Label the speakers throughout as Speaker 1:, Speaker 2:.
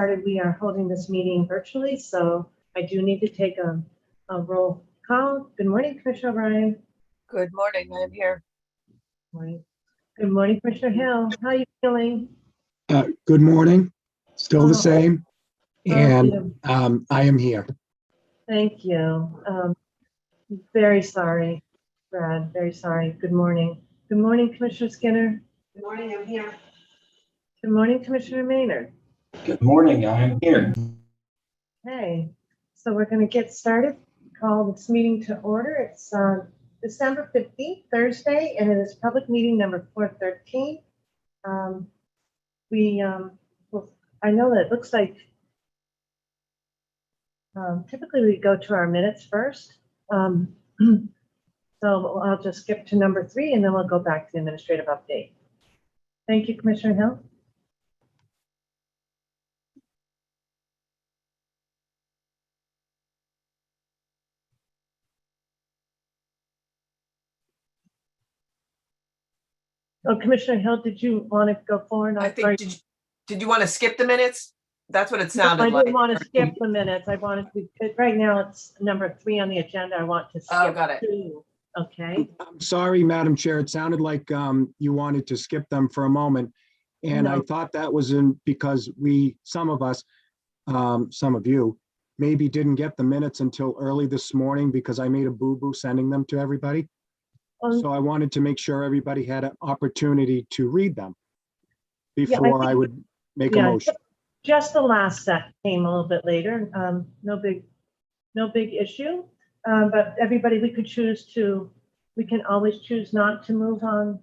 Speaker 1: started, we are holding this meeting virtually, so I do need to take a roll call. Good morning, Commissioner O'Brien.
Speaker 2: Good morning, I'm here.
Speaker 1: Morning. Good morning, Commissioner Hill. How are you feeling?
Speaker 3: Good morning. Still the same. And I am here.
Speaker 1: Thank you. Very sorry, Brad. Very sorry. Good morning. Good morning, Commissioner Skinner.
Speaker 4: Good morning, I'm here.
Speaker 1: Good morning, Commissioner Maynard.
Speaker 5: Good morning, I am here.
Speaker 1: Hey, so we're going to get started. Call this meeting to order. It's December 15th, Thursday, and it is public meeting number 413. I know that it looks like typically we go to our minutes first. So I'll just skip to number 3 and then we'll go back to the administrative update. Thank you, Commissioner Hill. Oh, Commissioner Hill, did you want to go forward?
Speaker 2: I think, did you want to skip the minutes? That's what it sounded like.
Speaker 1: I didn't want to skip the minutes. I wanted to, right now it's number 3 on the agenda. I want to skip.
Speaker 2: Oh, got it.
Speaker 1: 2. Okay.
Speaker 3: I'm sorry, Madam Chair. It sounded like you wanted to skip them for a moment. And
Speaker 1: No.
Speaker 3: I thought that was because some of us, some of you, maybe didn't get the minutes until early this morning because I made a boo-boo sending them to everybody. So I wanted to make sure everybody had an opportunity to read them before I would make a motion.
Speaker 1: Just the last set came a little bit later. No big issue. But everybody, we can always choose not to move on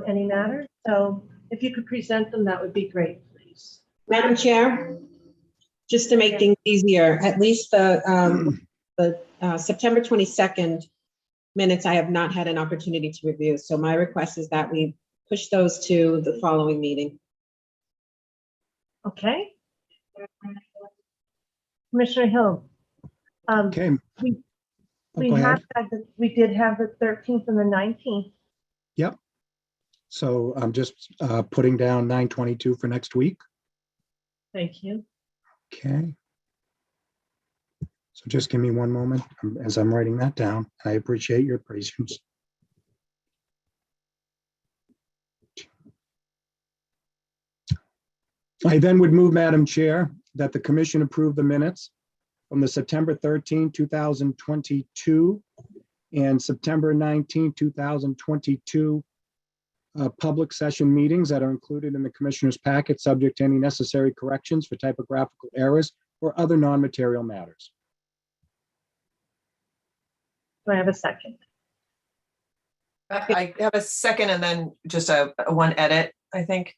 Speaker 1: any matter. So if you could present them, that would be great, please.
Speaker 4: Madam Chair, just to make things easier, at least the September 22nd minutes, I have not had an opportunity to review. So my request is that we push those to the following meeting.
Speaker 1: Okay. Commissioner Hill.
Speaker 3: Okay.
Speaker 1: We did have the 13th and the 19th.
Speaker 3: Yep. So I'm just putting down 9/22 for next week.
Speaker 1: Thank you.
Speaker 3: Okay. So just give me one moment as I'm writing that down. I appreciate your patience. I then would move, Madam Chair, that the commission approve the minutes from the September 13, 2022 and September 19, 2022 public session meetings that are included in the commissioner's packet, subject to any necessary corrections for typographical errors or other non-material matters.
Speaker 1: Do I have a second?
Speaker 2: I have a second and then just a one edit, I think,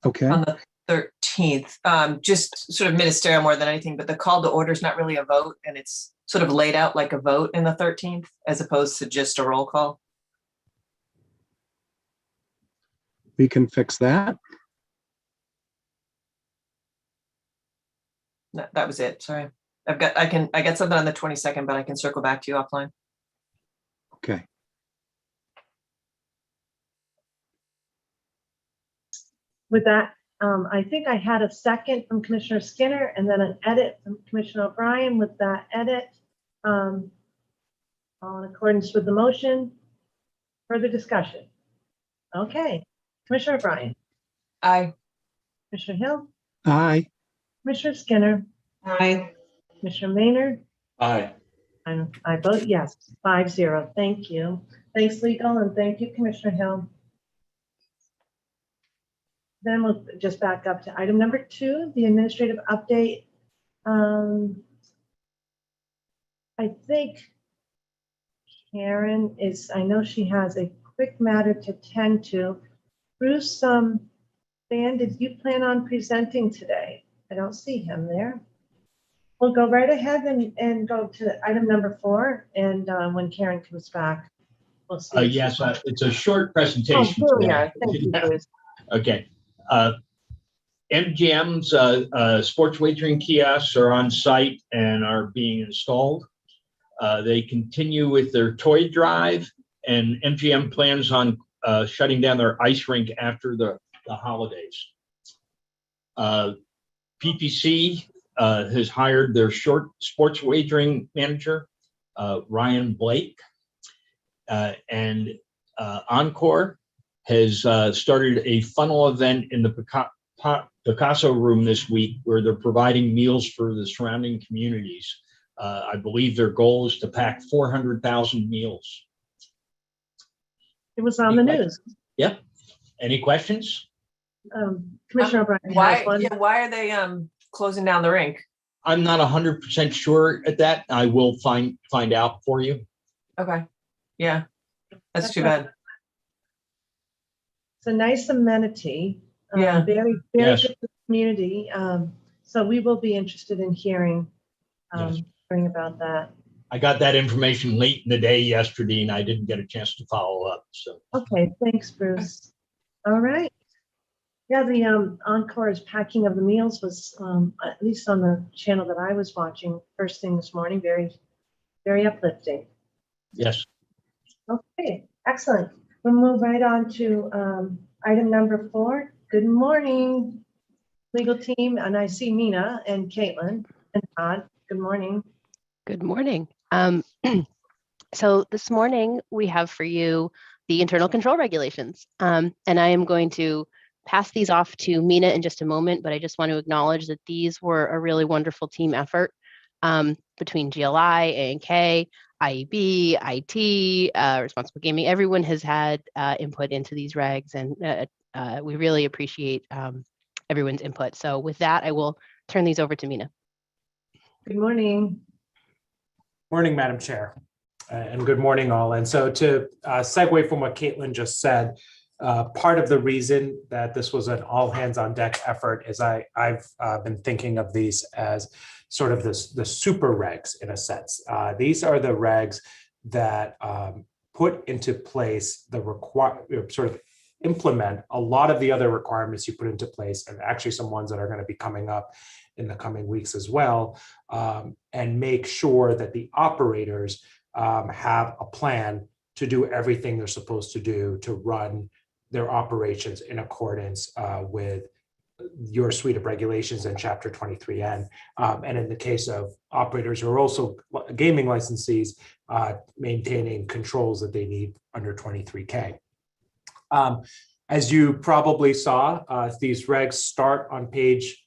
Speaker 3: Okay.
Speaker 2: on the 13th. Just sort of ministerial more than anything, but the call to order is not really a vote, and it's sort of laid out like a vote in the 13th as opposed to just a roll call.
Speaker 3: We can fix that.
Speaker 2: No, that was it. Sorry. I got something on the 22nd, but I can circle back to you offline.
Speaker 3: Okay.
Speaker 1: With that, I think I had a second from Commissioner Skinner and then an edit from Commissioner O'Brien. With that edit, all in accordance with the motion. Further discussion? Okay. Commissioner O'Brien.
Speaker 2: Aye.
Speaker 1: Commissioner Hill.
Speaker 3: Aye.
Speaker 1: Commissioner Skinner.
Speaker 4: Aye.
Speaker 1: Commissioner Maynard.
Speaker 5: Aye.
Speaker 1: And I vote yes, 5-0. Thank you. Thanks, legal, and thank you, Commissioner Hill. Then we'll just back up to item number 2, the administrative update. I think Karen I know she has a quick matter to tend to. Bruce, Dan, did you plan on presenting today? I don't see him there. We'll go right ahead and go to item number 4. And when Karen comes back, we'll see.
Speaker 6: Yes, it's a short presentation.
Speaker 1: Oh, yeah. Thank you, Bruce.
Speaker 6: Okay. MGM's sports wagering kiosks are on site and are being installed. They continue with their toy drive, and MGM plans on shutting down their ice rink after the holidays. PPC has hired their short sports wagering manager, Ryan Blake. And Encore has started a funnel event in the Picasso room this week where they're providing meals for the surrounding communities. I believe their goal is to pack 400,000 meals.
Speaker 1: It was on the news.
Speaker 6: Yep. Any questions?
Speaker 1: Commissioner O'Brien has
Speaker 2: Why,
Speaker 1: one.
Speaker 2: yeah, why are they closing down the rink?
Speaker 6: I'm not 100% sure at that. I will find out for you.
Speaker 2: Okay, yeah, that's too bad.
Speaker 1: It's a nice amenity.
Speaker 2: Yeah.
Speaker 1: Very
Speaker 6: Yes.
Speaker 1: good for the community. So we will be interested in hearing
Speaker 6: Yes.
Speaker 1: about that.
Speaker 6: I got that information late in the day yesterday and I didn't get a chance to follow up. So
Speaker 1: Okay, thanks, Bruce. All right. Yeah, the Encore's packing of the meals was, at least on the channel that I was watching first thing this morning, very, very uplifting.
Speaker 6: yes.
Speaker 1: Okay, excellent. We'll move right on to item number 4. Good morning, legal team. And I see Mina and Caitlin and Todd. Good morning.
Speaker 7: Good morning. So this morning we have for you the internal control regulations. And I am going to pass these off to Mina in just a moment, but I just want to acknowledge that these were a really wonderful team effort between GLI, A&K, IEB, IT, Responsible Gaming. Everyone has had input into these regs, and we really appreciate everyone's input. So with that, I will turn these over to Mina.
Speaker 1: Good morning.
Speaker 8: Morning, Madam Chair, and good morning all. And so to segue from what Caitlin just said, part of the reason that this was an all hands on deck effort is I've been thinking of these as sort of the super regs in a sense. These are the regs that put into place sort of implement a lot of the other requirements you put into place, and actually some ones that are going to be coming up in the coming weeks as well, and make sure that the operators have a plan to do everything they're supposed to do to run their operations in accordance with your suite of regulations in Chapter 23N. And in the case of operators who are also gaming licensees, maintaining controls that they need under 23K. As you probably saw, these regs start on page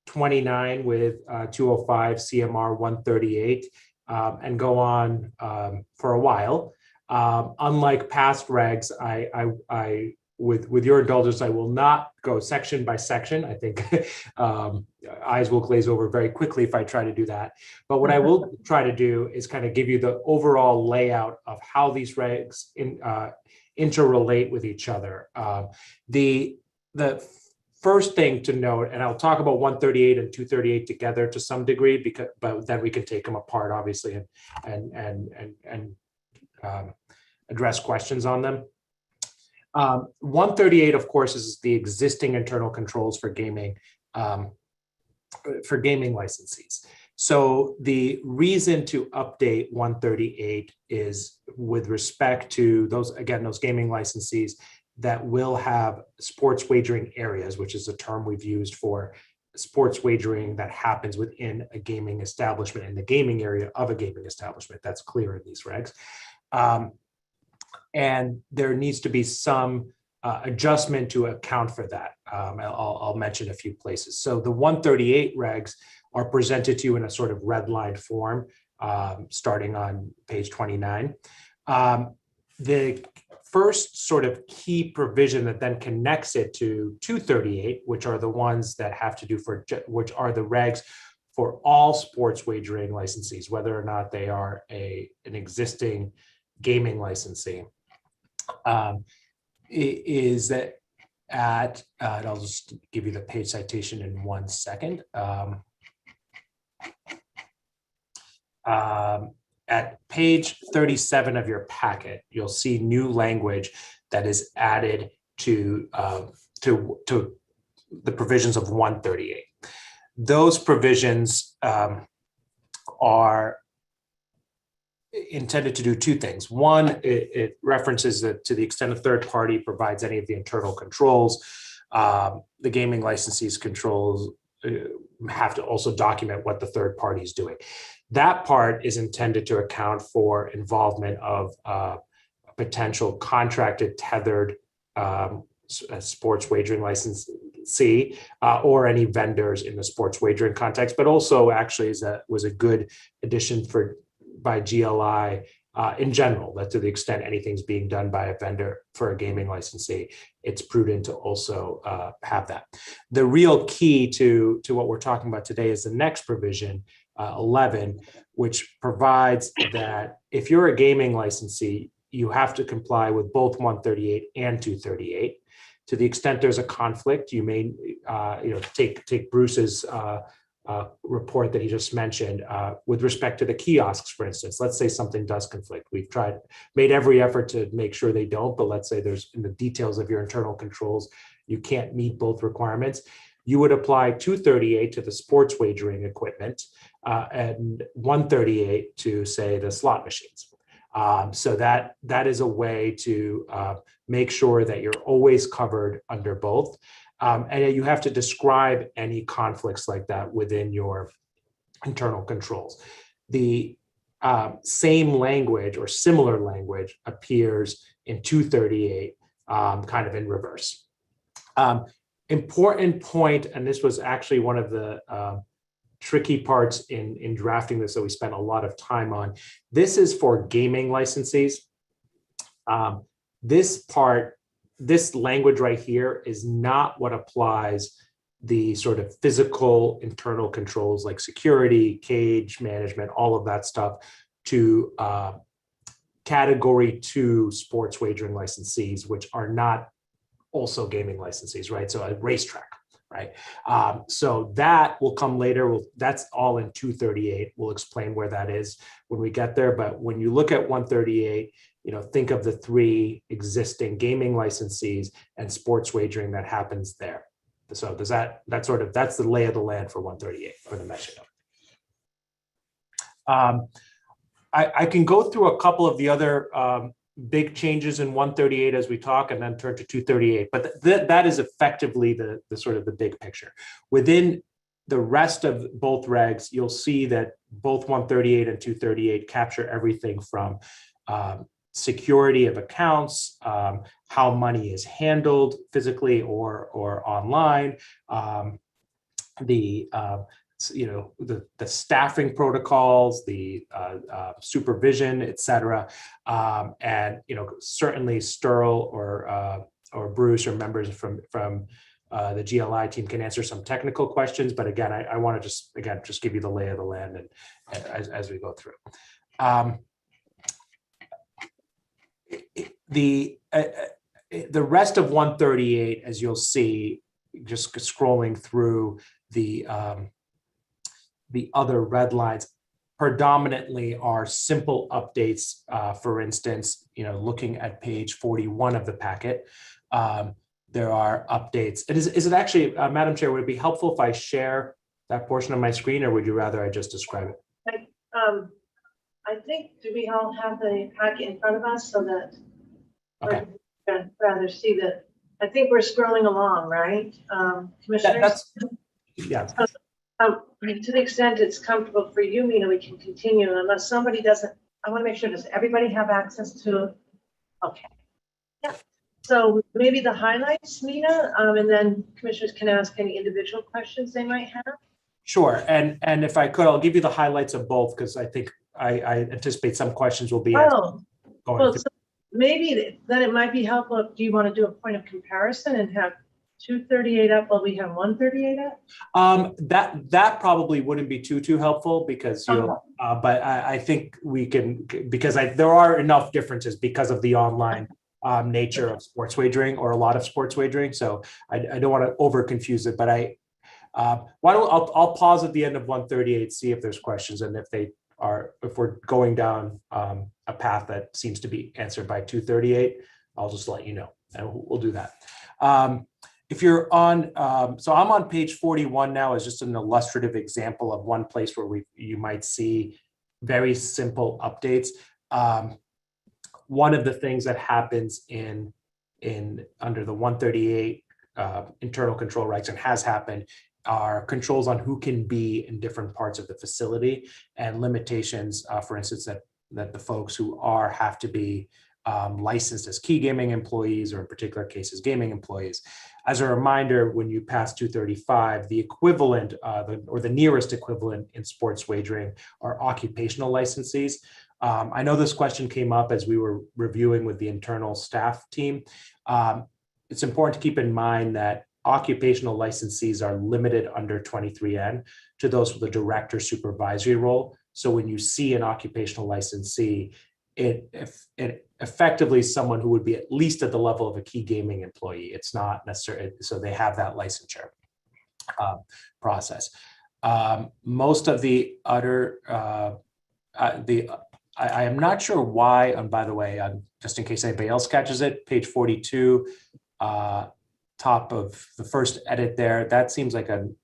Speaker 8: 29 with 205 CMR 138 and go on for a while. Unlike past regs, I with your indulgence, I will not go section by section. I think eyes will glaze over very quickly if I try to do that. But what I will try to do is kind of give you the overall layout of how these regs interrelate with each other. The first thing to note, and I'll talk about 138 and 238 together to some degree, but then we can take them apart, obviously, and address questions on them. 138, of course, is the existing internal controls for gaming licensees. So the reason to update 138 is with respect to those gaming licensees that will have sports wagering areas, which is a term we've used for sports wagering that happens within a gaming establishment, in the gaming area of a gaming establishment. That's clear in these regs. And there needs to be some adjustment to account for that. I'll mention a few places. So the 138 regs are presented to you in a sort of redlined form, starting on page 29. The first sort of key provision that then connects it to 238, which are the ones that have to do which are the regs for all sports wagering licensees, whether or not they are an existing gaming licensee, is that and I'll just give you the page citation in 1 second. At page 37 of your packet, you'll see new language that is added to the provisions of 138. Those provisions are intended to do two things. One, it references that to the extent a third party provides any of the internal controls, the gaming licensees controls have to also document what the third party is doing. That part is intended to account for involvement of potential contracted tethered sports wagering licensee or any vendors in the sports wagering context, but also actually was a good addition by GLI in general, that to the extent anything's being done by a vendor for a gaming licensee, it's prudent to also have that. The real key to what we're talking about today is the next provision, 11, which provides that if you're a gaming licensee, you have to comply with both 138 and 238. To the extent there's a conflict, you may, take Bruce's report that he just mentioned with respect to the kiosks, for instance. Let's say something does conflict. We've made every effort to make sure they don't, but let's say there's in the details of your internal controls, you can't meet both requirements. You would apply 238 to the sports wagering equipment and 138 to, say, the slot machines. So that is a way to make sure that you're always covered under both. And you have to describe any conflicts like that within your internal controls. The same language or similar language appears in 238, kind of in reverse. Important point, and this was actually one of the tricky parts in drafting this that we spent a lot of time on. This is for gaming licensees. This language right here is not what applies the sort of physical internal controls like security, cage management, all of that stuff to category 2 sports wagering licensees, which are not also gaming licensees, right? So a racetrack. Right. So that will come later. That's all in 238. We'll explain where that is when we get there. But when you look at 138, think of the 3 existing gaming licensees and sports wagering that happens there. So does that's the lay of the land for 138 for the mesh. I can go through a couple of the other big changes in 138 as we talk, and then turn to 238. But that is effectively the sort of the big picture. Within the rest of both regs, you'll see that both 138 and 238 capture everything from security of accounts, how money is handled physically or online, the staffing protocols, the supervision, et cetera. And, certainly Sterl or Bruce or members from the GLI team can answer some technical questions. But again, I want to just give you the lay of the land and as we go through. The rest of 138, as you'll see, just scrolling through the other red lines, predominantly are simple updates. For instance, looking at page 41 of the packet, there are updates. Is it actually, Madam Chair, would it be helpful if I share that portion of my screen, or would you rather I just describe it?
Speaker 1: I think, do we all have the packet in front of us so that
Speaker 8: Okay.
Speaker 1: I'd rather see that? I think we're scrolling along, right, commissioners?
Speaker 8: Yeah.
Speaker 1: To the extent it's comfortable for you, Mina, we can continue unless somebody doesn't. I want to make sure, does everybody have access to? Okay. Yeah. So maybe the highlights, Mina, and then commissioners can ask any individual questions they might have.
Speaker 8: Sure. And if I could, I'll give you the highlights of both, because I think I anticipate some questions will be asked.
Speaker 1: Well, so maybe then it might be helpful if you want to do a point of comparison and have 238 up while we have 138 up?
Speaker 8: That probably wouldn't be too helpful, because you'll, but I think we can, because there are enough differences because of the online nature of sports wagering, or a lot of sports wagering. So I don't want to over confuse it, but I'll pause at the end of 138, see if there's questions, and if we're going down a path that seems to be answered by 238, I'll just let you know, and we'll do that. If you're on, so I'm on page 41 now as just an illustrative example of one place where you might see very simple updates. One of the things that happens under the 138 internal control regs, and has happened, are controls on who can be in different parts of the facility and limitations, for instance, that the folks who have to be licensed as key gaming employees, or in particular cases, gaming employees. As a reminder, when you pass 235, the equivalent or the nearest equivalent in sports wagering are occupational licensees. I know this question came up as we were reviewing with the internal staff team. It's important to keep in mind that occupational licensees are limited under 23N to those with a director supervisory role. So when you see an occupational licensee, it effectively is someone who would be at least at the level of a key gaming employee. It's not necessarily, so they have that licensure process. Most of the other, I am not sure why, and by the way, just in case anybody else catches it, page 42, top of the first edit there, that seems like an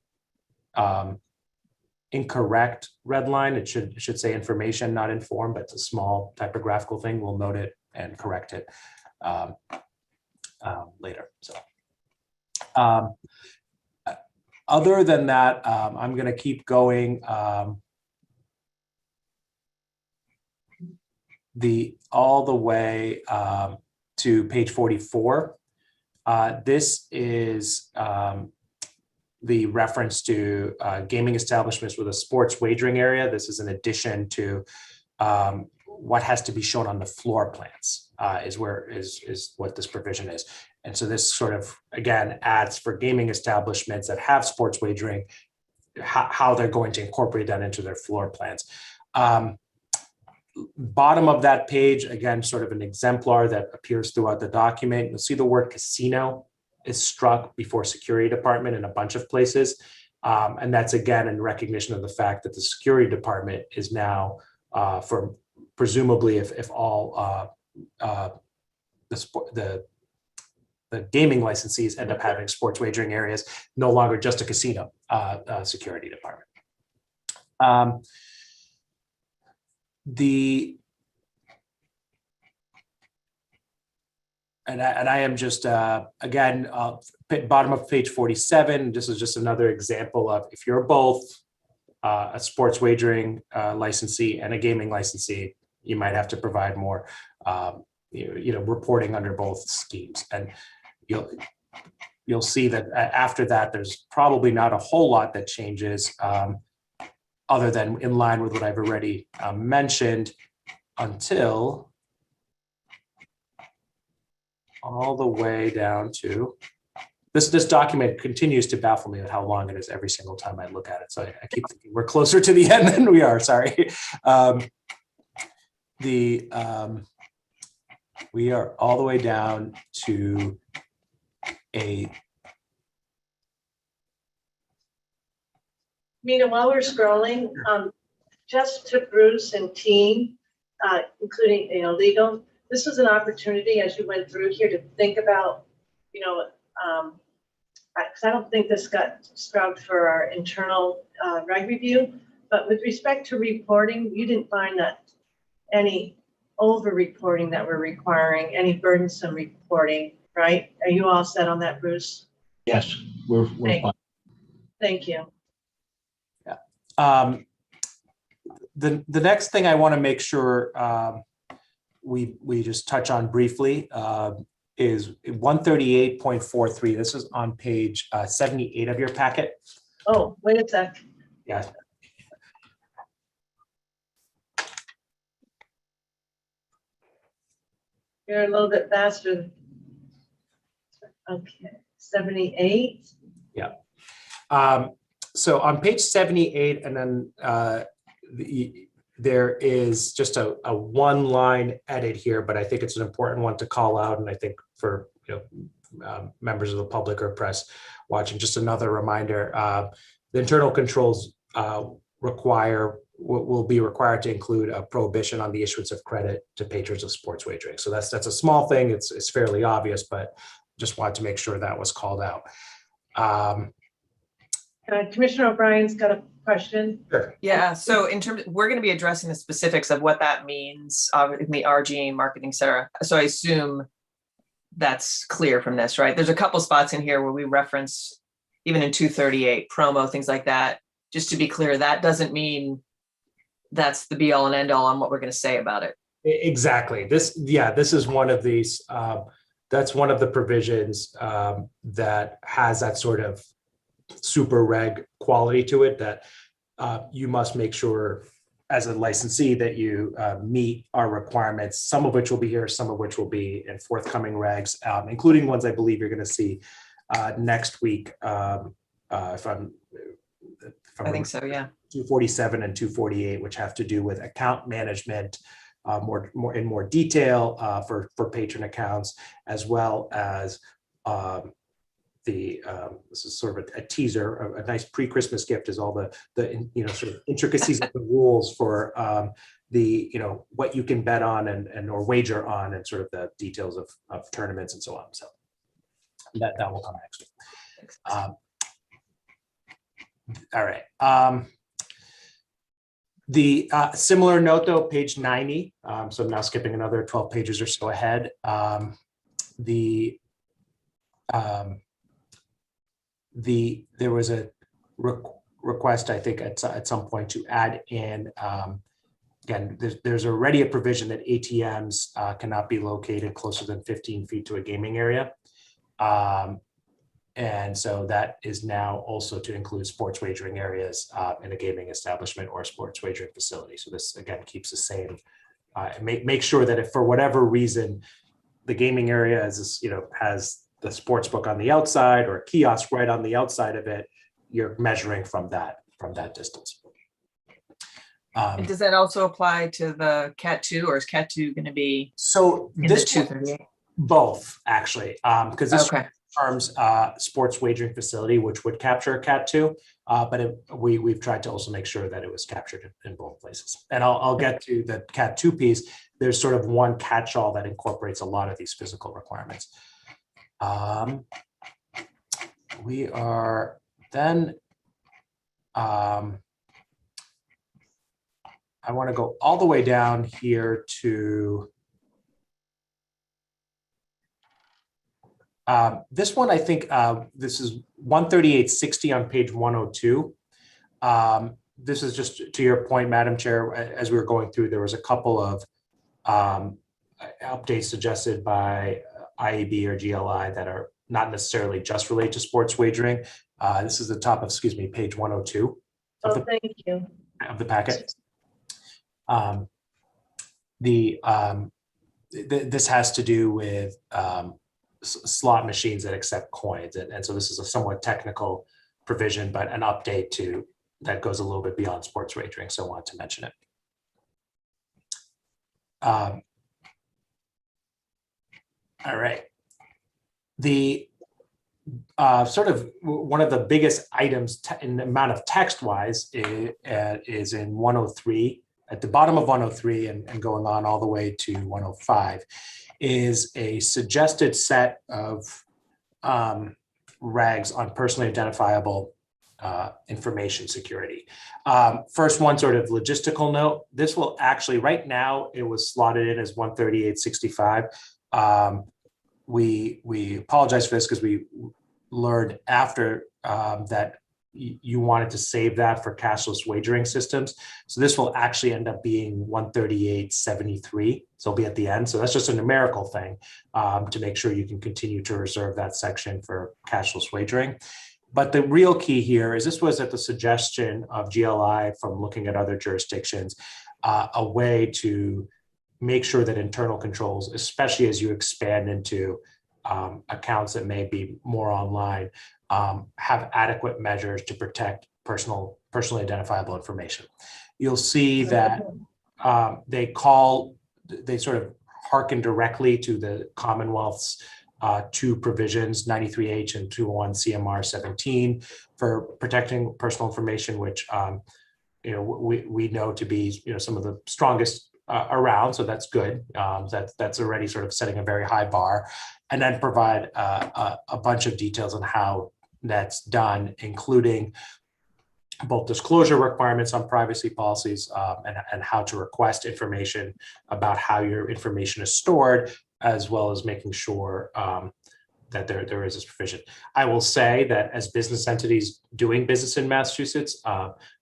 Speaker 8: incorrect red line. It should say information, not informed, but it's a small typographical thing. We'll note it and correct it later. So other than that, I'm going to keep going all the way to page 44. This is the reference to gaming establishments with a sports wagering area. This is in addition to what has to be shown on the floor plans is what this provision is. And so this sort of, again, adds for gaming establishments that have sports wagering, how they're going to incorporate that into their floor plans. Bottom of that page, again, sort of an exemplar that appears throughout the document. You'll see the word casino is struck before security department in a bunch of places. And that's, again, in recognition of the fact that the security department is now, for presumably if all the gaming licensees end up having sports wagering areas, no longer just a casino security department. And I am just, again, bottom of page 47, this is just another example of if you're both a sports wagering licensee and a gaming licensee, you might have to provide more reporting under both schemes. And you'll see that after that, there's probably not a whole lot that changes other than in line with what I've already mentioned, until all the way down to this document continues to baffle me with how long it is every single time I look at it. So I keep thinking we're closer to the end than we are, sorry. We are all the way down to
Speaker 1: Mina, while we're scrolling, just to Bruce and team, including legal, this was an opportunity as you went through here to think about, because I don't think this got scrubbed for our internal reg review, but with respect to reporting, you didn't find that any over reporting that we're requiring, any burdensome reporting, right? Are you all set on that, Bruce?
Speaker 6: Yes, we're fine.
Speaker 1: Thank you.
Speaker 8: The next thing I want to make sure we just touch on briefly is 138.43. This is on page 78 of your packet.
Speaker 1: Oh, wait a sec.
Speaker 8: Yes.
Speaker 1: You're a little bit faster. Okay, 78.
Speaker 8: Yeah. So on page 78, and then there is just a one-line edit here, but I think it's an important one to call out, and I think for members of the public or press watching, just another reminder: the internal controls will be required to include a prohibition on the issuance of credit to patrons of sports wagering. So that's a small thing; it's fairly obvious, but just wanted to make sure that was called out.
Speaker 1: Commissioner O'Brien's got a question.
Speaker 8: Sure.
Speaker 2: Yeah, so in terms, we're going to be addressing the specifics of what that means in the RG marketing, et cetera. So I assume that's clear from this, right? There's a couple spots in here where we reference, even in 238, promo, things like that. Just to be clear, that doesn't mean that's the be all and end all on what we're going to say about it.
Speaker 8: Exactly. This is one of these, that's one of the provisions that has that sort of super reg quality to it, that you must make sure as a licensee that you meet our requirements, some of which will be here, some of which will be in forthcoming regs, including ones I believe you're going to see next week. If I'm
Speaker 2: I think so, yeah.
Speaker 8: 247 and 248, which have to do with account management, more in more detail for patron accounts, as well as this is sort of a teaser, a nice pre-Christmas gift is all the sort of intricacies of the rules for what you can bet on and or wager on, and sort of the details of tournaments and so on. So that will come next week. All right. The similar note though, page 90. So I'm now skipping another 12 pages or so ahead. There was a request, I think, at some point to add in, again, there's already a provision that ATMs cannot be located closer than 15 feet to a gaming area. And so that is now also to include sports wagering areas in a gaming establishment or sports wagering facility. So this, again, keeps the same, make sure that if for whatever reason, the gaming area has the sports book on the outside or a kiosk right on the outside of it, you're measuring from that distance.
Speaker 2: And does that also apply to the Cat 2, or is Cat 2 going to be
Speaker 8: so
Speaker 2: in
Speaker 8: this
Speaker 2: the 238?
Speaker 8: Both, actually, because this
Speaker 2: Okay.
Speaker 8: terms sports wagering facility, which would capture a Cat 2, but we've tried to also make sure that it was captured in both places. And I'll get to the Cat 2 piece. There's sort of one catch-all that incorporates a lot of these physical requirements. We are then, I want to go all the way down here to this one. I think this is 13860 on page 102. This is just to your point, Madam Chair, as we were going through, there was a couple of updates suggested by IAB or GLI that are not necessarily just related to sports wagering. This is the top of, page 102 of
Speaker 1: Thank you.
Speaker 8: Of the packet. This has to do with slot machines that accept coins, and so this is a somewhat technical provision, but an update to that goes a little bit beyond sports wagering. So I wanted to mention it. All right. The sort of one of the biggest items in the amount of text wise is in 103, at the bottom of 103 and going on all the way to 105, is a suggested set of regs on personally identifiable information security. First one, sort of logistical note, this will actually, right now, it was slotted in as 13865. We apologize for this because we learned after that you wanted to save that for cashless wagering systems. So this will actually end up being 13873. So it'll be at the end. So that's just a numerical thing to make sure you can continue to reserve that section for cashless wagering. But the real key here is this was at the suggestion of GLI from looking at other jurisdictions, a way to make sure that internal controls, especially as you expand into accounts that may be more online, have adequate measures to protect personally identifiable information. You'll see that they sort of hearken directly to the Commonwealth's two provisions, 93H and 201 CMR 17, for protecting personal information, which we know to be some of the strongest around, so that's good. That's already sort of setting a very high bar, and then provide a bunch of details on how that's done, including both disclosure requirements on privacy policies and how to request information about how your information is stored, as well as making sure there is this provision. I will say that as business entities doing business in Massachusetts,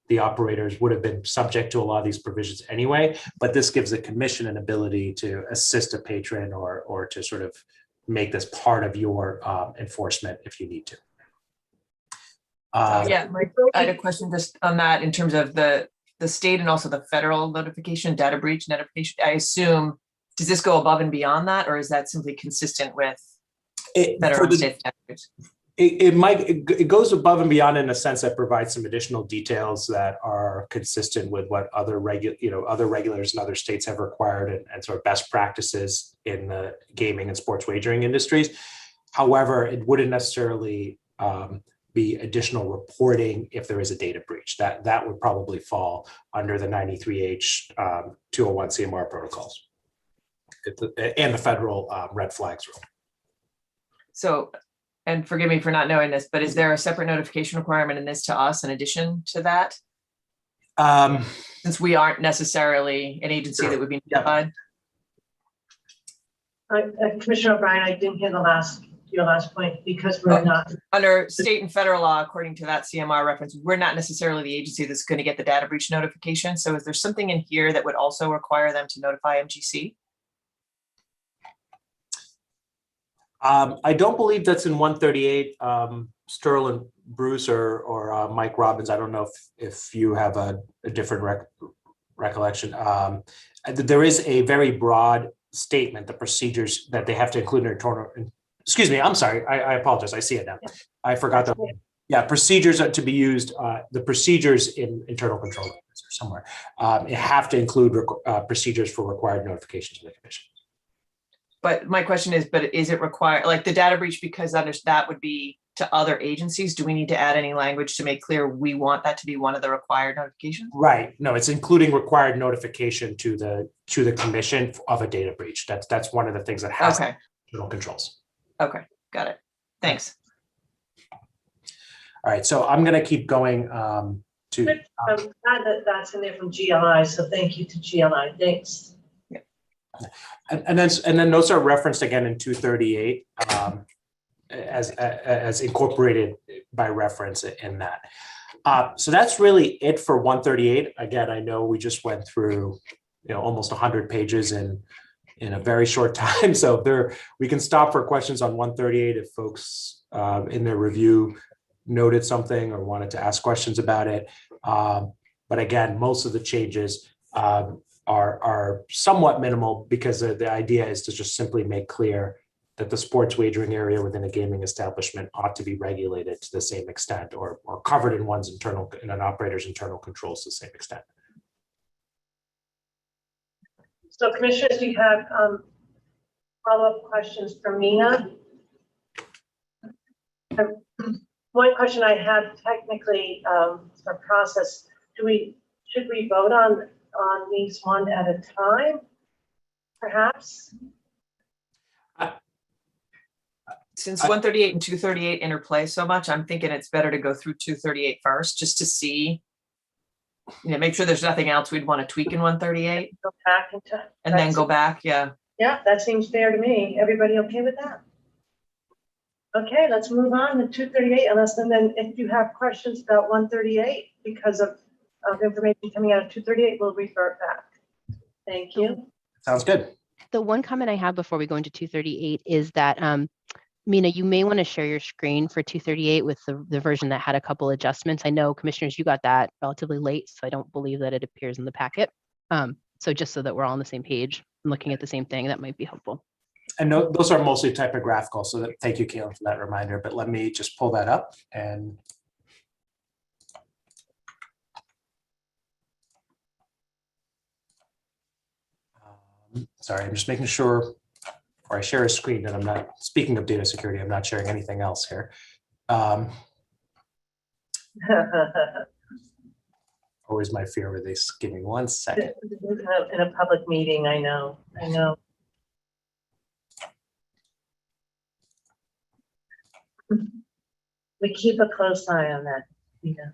Speaker 8: the operators would have been subject to a lot of these provisions anyway, but this gives the commission an ability to assist a patron or to sort of make this part of your enforcement if you need to.
Speaker 2: Yeah, Mike, I had a question just on that in terms of the state and also the federal notification, data breach notification. I assume, does this go above and beyond that, or is that simply consistent with federal and state statutes?
Speaker 8: It goes above and beyond in a sense that provides some additional details that are consistent with what other regulators in other states have required and sort of best practices in the gaming and sports wagering industries. However, it wouldn't necessarily be additional reporting if there is a data breach. That would probably fall under the 93H 201 CMR protocols and the federal red flags rule.
Speaker 2: So, and forgive me for not knowing this, but is there a separate notification requirement in this to us in addition to that? Since we aren't necessarily an agency that would be notified?
Speaker 1: Commissioner O'Brien, I didn't hear your last point because we're not.
Speaker 2: Under state and federal law, according to that CMR reference, we're not necessarily the agency that's going to get the data breach notification. So is there something in here that would also require them to notify MGC?
Speaker 8: I don't believe that's in 138. Sterling Bruce or Mike Robbins, I don't know if you have a different recollection. There is a very broad statement, the procedures that they have to include in their internal. Excuse me, I'm sorry. I apologize. I see it now. I forgot that. Yeah, procedures are to be used. The procedures in internal control or somewhere have to include procedures for required notification to the commission.
Speaker 2: But my question is, is it required, like the data breach, because that would be to other agencies? Do we need to add any language to make clear we want that to be one of the required notifications?
Speaker 8: Right. No, it's including required notification to the commission of a data breach. That's one of the things that has internal controls.
Speaker 2: Okay, got it. Thanks.
Speaker 8: All right, so I'm going to keep going to.
Speaker 1: I'm glad that's in there from GLI, so thank you to GLI. Thanks.
Speaker 8: And then those are referenced again in 238 as incorporated by reference in that. So that's really it for 138. Again, I know we just went through almost 100 pages in a very short time. So we can stop for questions on 138 if folks in their review noted something or wanted to ask questions about it. But again, most of the changes are somewhat minimal because the idea is to just simply make clear that the sports wagering area within a gaming establishment ought to be regulated to the same extent or covered in an operator's internal controls to the same extent.
Speaker 1: So commissioners, do you have follow-up questions for Mina? One question I have technically for process, should we vote on these one at a time, perhaps?
Speaker 2: Since 138 and 238 interplay so much, I'm thinking it's better to go through 238 first, just to see, make sure there's nothing else we'd want to tweak in 138.
Speaker 1: Go back into,
Speaker 2: and then go back, yeah.
Speaker 1: Yeah, that seems fair to me. Everybody okay with that? Okay, let's move on to 238, and then if you have questions about 138 because of information coming out of 238, we'll revert back. Thank you.
Speaker 8: Sounds good.
Speaker 7: The one comment I have before we go into 238 is that, Mina, you may want to share your screen for 238 with the version that had a couple adjustments. I know commissioners, you got that relatively late, so I don't believe that it appears in the packet. So just so that we're all on the same page and looking at the same thing, that might be helpful.
Speaker 8: And those are mostly typographical, so thank you, Caitlin, for that reminder. But let me just pull that up and sorry, I'm just making sure before I share a screen that I'm not, speaking of data security, I'm not sharing anything else here. Always my fear with this. Give me 1 second.
Speaker 1: In a public meeting, I know. We keep a close eye on that. Yeah.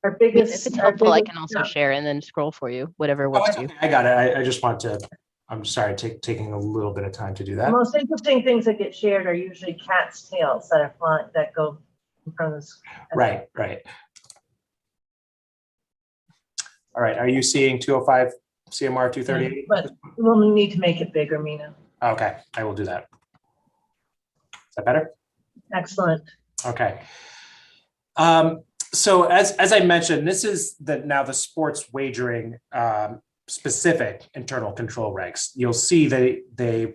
Speaker 1: Our biggest.
Speaker 7: If it's helpful, I can also share and then scroll for you, whatever works for you.
Speaker 8: I got it. I just want to I'm sorry, taking a little bit of time to do
Speaker 1: The
Speaker 8: that.
Speaker 1: most interesting things that get shared are usually cat's tails that are flying, that go in front of the.
Speaker 8: Right, right. All right, are you seeing 205 CMR 238?
Speaker 1: But we'll need to make it bigger, Mina.
Speaker 8: Okay, I will do that. Is that better?
Speaker 1: Excellent.
Speaker 8: Okay. So as I mentioned, this is now the sports wagering specific internal control regs. You'll see they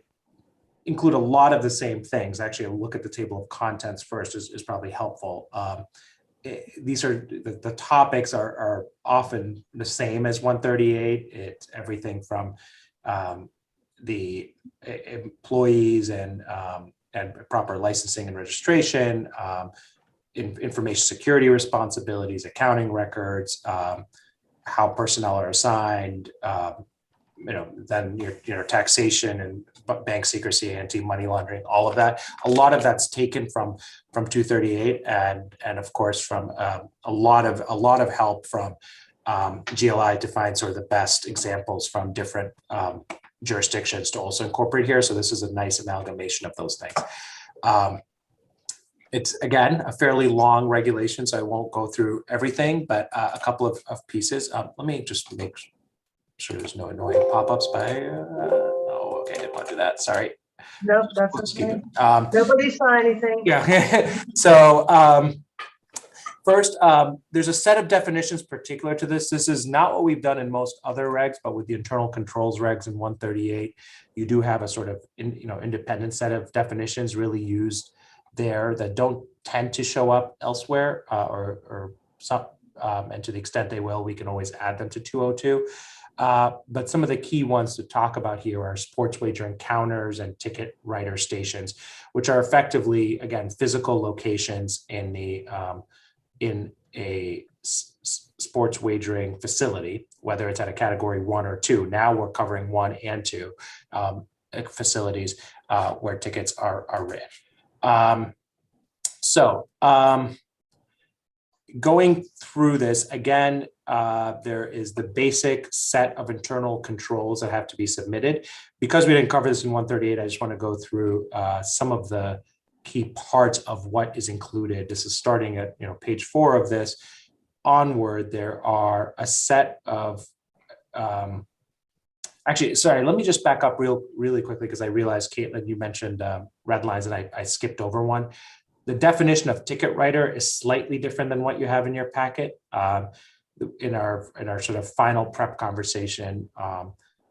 Speaker 8: include a lot of the same things. Actually, a look at the table of contents first is probably helpful. These are the topics are often the same as 138. It's everything from the employees and proper licensing and registration, information security responsibilities, accounting records, how personnel are assigned, then your taxation and bank secrecy, anti-money laundering, all of that. A lot of that's taken from 238, and of course from a lot of help from GLI to find sort of the best examples from different jurisdictions to also incorporate here. So this is a nice amalgamation of those things. It's, again, a fairly long regulation, so I won't go through everything, but a couple of pieces. Let me just make sure there's no annoying pop-ups by, oh, okay, didn't want to do that, sorry.
Speaker 1: Nope, that's
Speaker 8: Let's keep
Speaker 1: okay.
Speaker 8: it.
Speaker 1: Nobody saw anything.
Speaker 8: Yeah, so first, there's a set of definitions particular to this. This is not what we've done in most other regs, but with the internal controls regs in 138, you do have a sort of independent set of definitions really used there that don't tend to show up elsewhere, or some, and to the extent they will, we can always add them to 202. But some of the key ones to talk about here are sports wagering counters and ticket writer stations, which are effectively, again, physical locations in a sports wagering facility, whether it's at a category 1 or 2. Now we're covering 1 and 2 facilities where tickets are written. Going through this, again, there is the basic set of internal controls that have to be submitted. Because we didn't cover this in 138, I just want to go through some of the key parts of what is included. This is starting at page 4 of this onward. There are a set of actually, sorry, let me just back up really quickly, because I realized, Caitlin, you mentioned red lines and I skipped over one. The definition of ticket writer is slightly different than what you have in your packet. In our sort of final prep conversation, there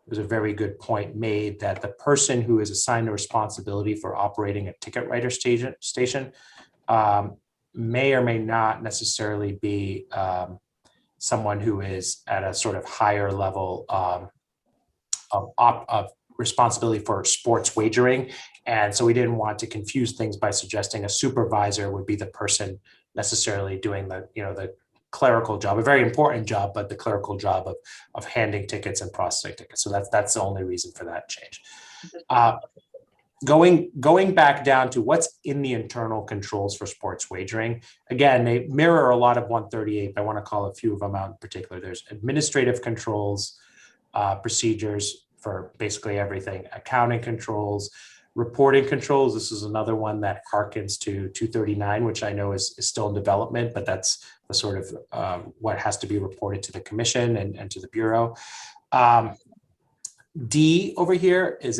Speaker 8: was a very good point made that the person who is assigned the responsibility for operating a ticket writer station may or may not necessarily be someone who is at a sort of higher level of responsibility for sports wagering. And so we didn't want to confuse things by suggesting a supervisor would be the person necessarily doing the clerical job, a very important job, but the clerical job of handing tickets and processing tickets. So that's the only reason for that change. Going back down to what's in the internal controls for sports wagering. Again, they mirror a lot of 138, but I want to call a few of them out in particular. There's administrative controls, procedures for basically everything, accounting controls, reporting controls. This is another one that harkens to 239, which I know is still in development, but that's the sort of what has to be reported to the commission and to the Bureau. D over here is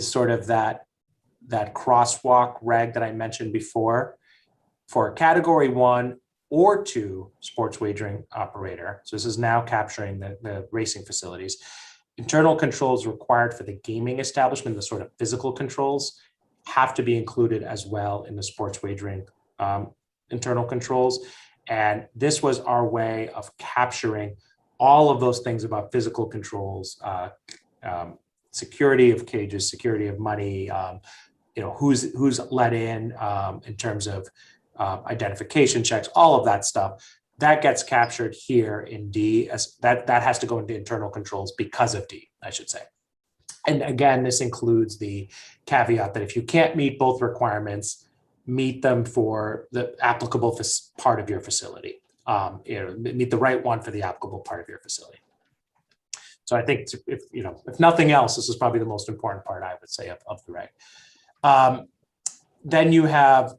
Speaker 8: sort of that crosswalk reg that I mentioned before for category 1 or 2 sports wagering operator. So this is now capturing the racing facilities. Internal controls required for the gaming establishment, the sort of physical controls, have to be included as well in the sports wagering internal controls. And this was our way of capturing all of those things about physical controls, security of cages, security of money, who's let in terms of identification checks, all of that stuff. That gets captured here in D, as that has to go into internal controls because of D, I should say. And again, this includes the caveat that if you can't meet both requirements, meet them for the applicable part of your facility. Meet the right one for the applicable part of your facility. So I think if nothing else, this is probably the most important part, I would say, of the reg. Then you have,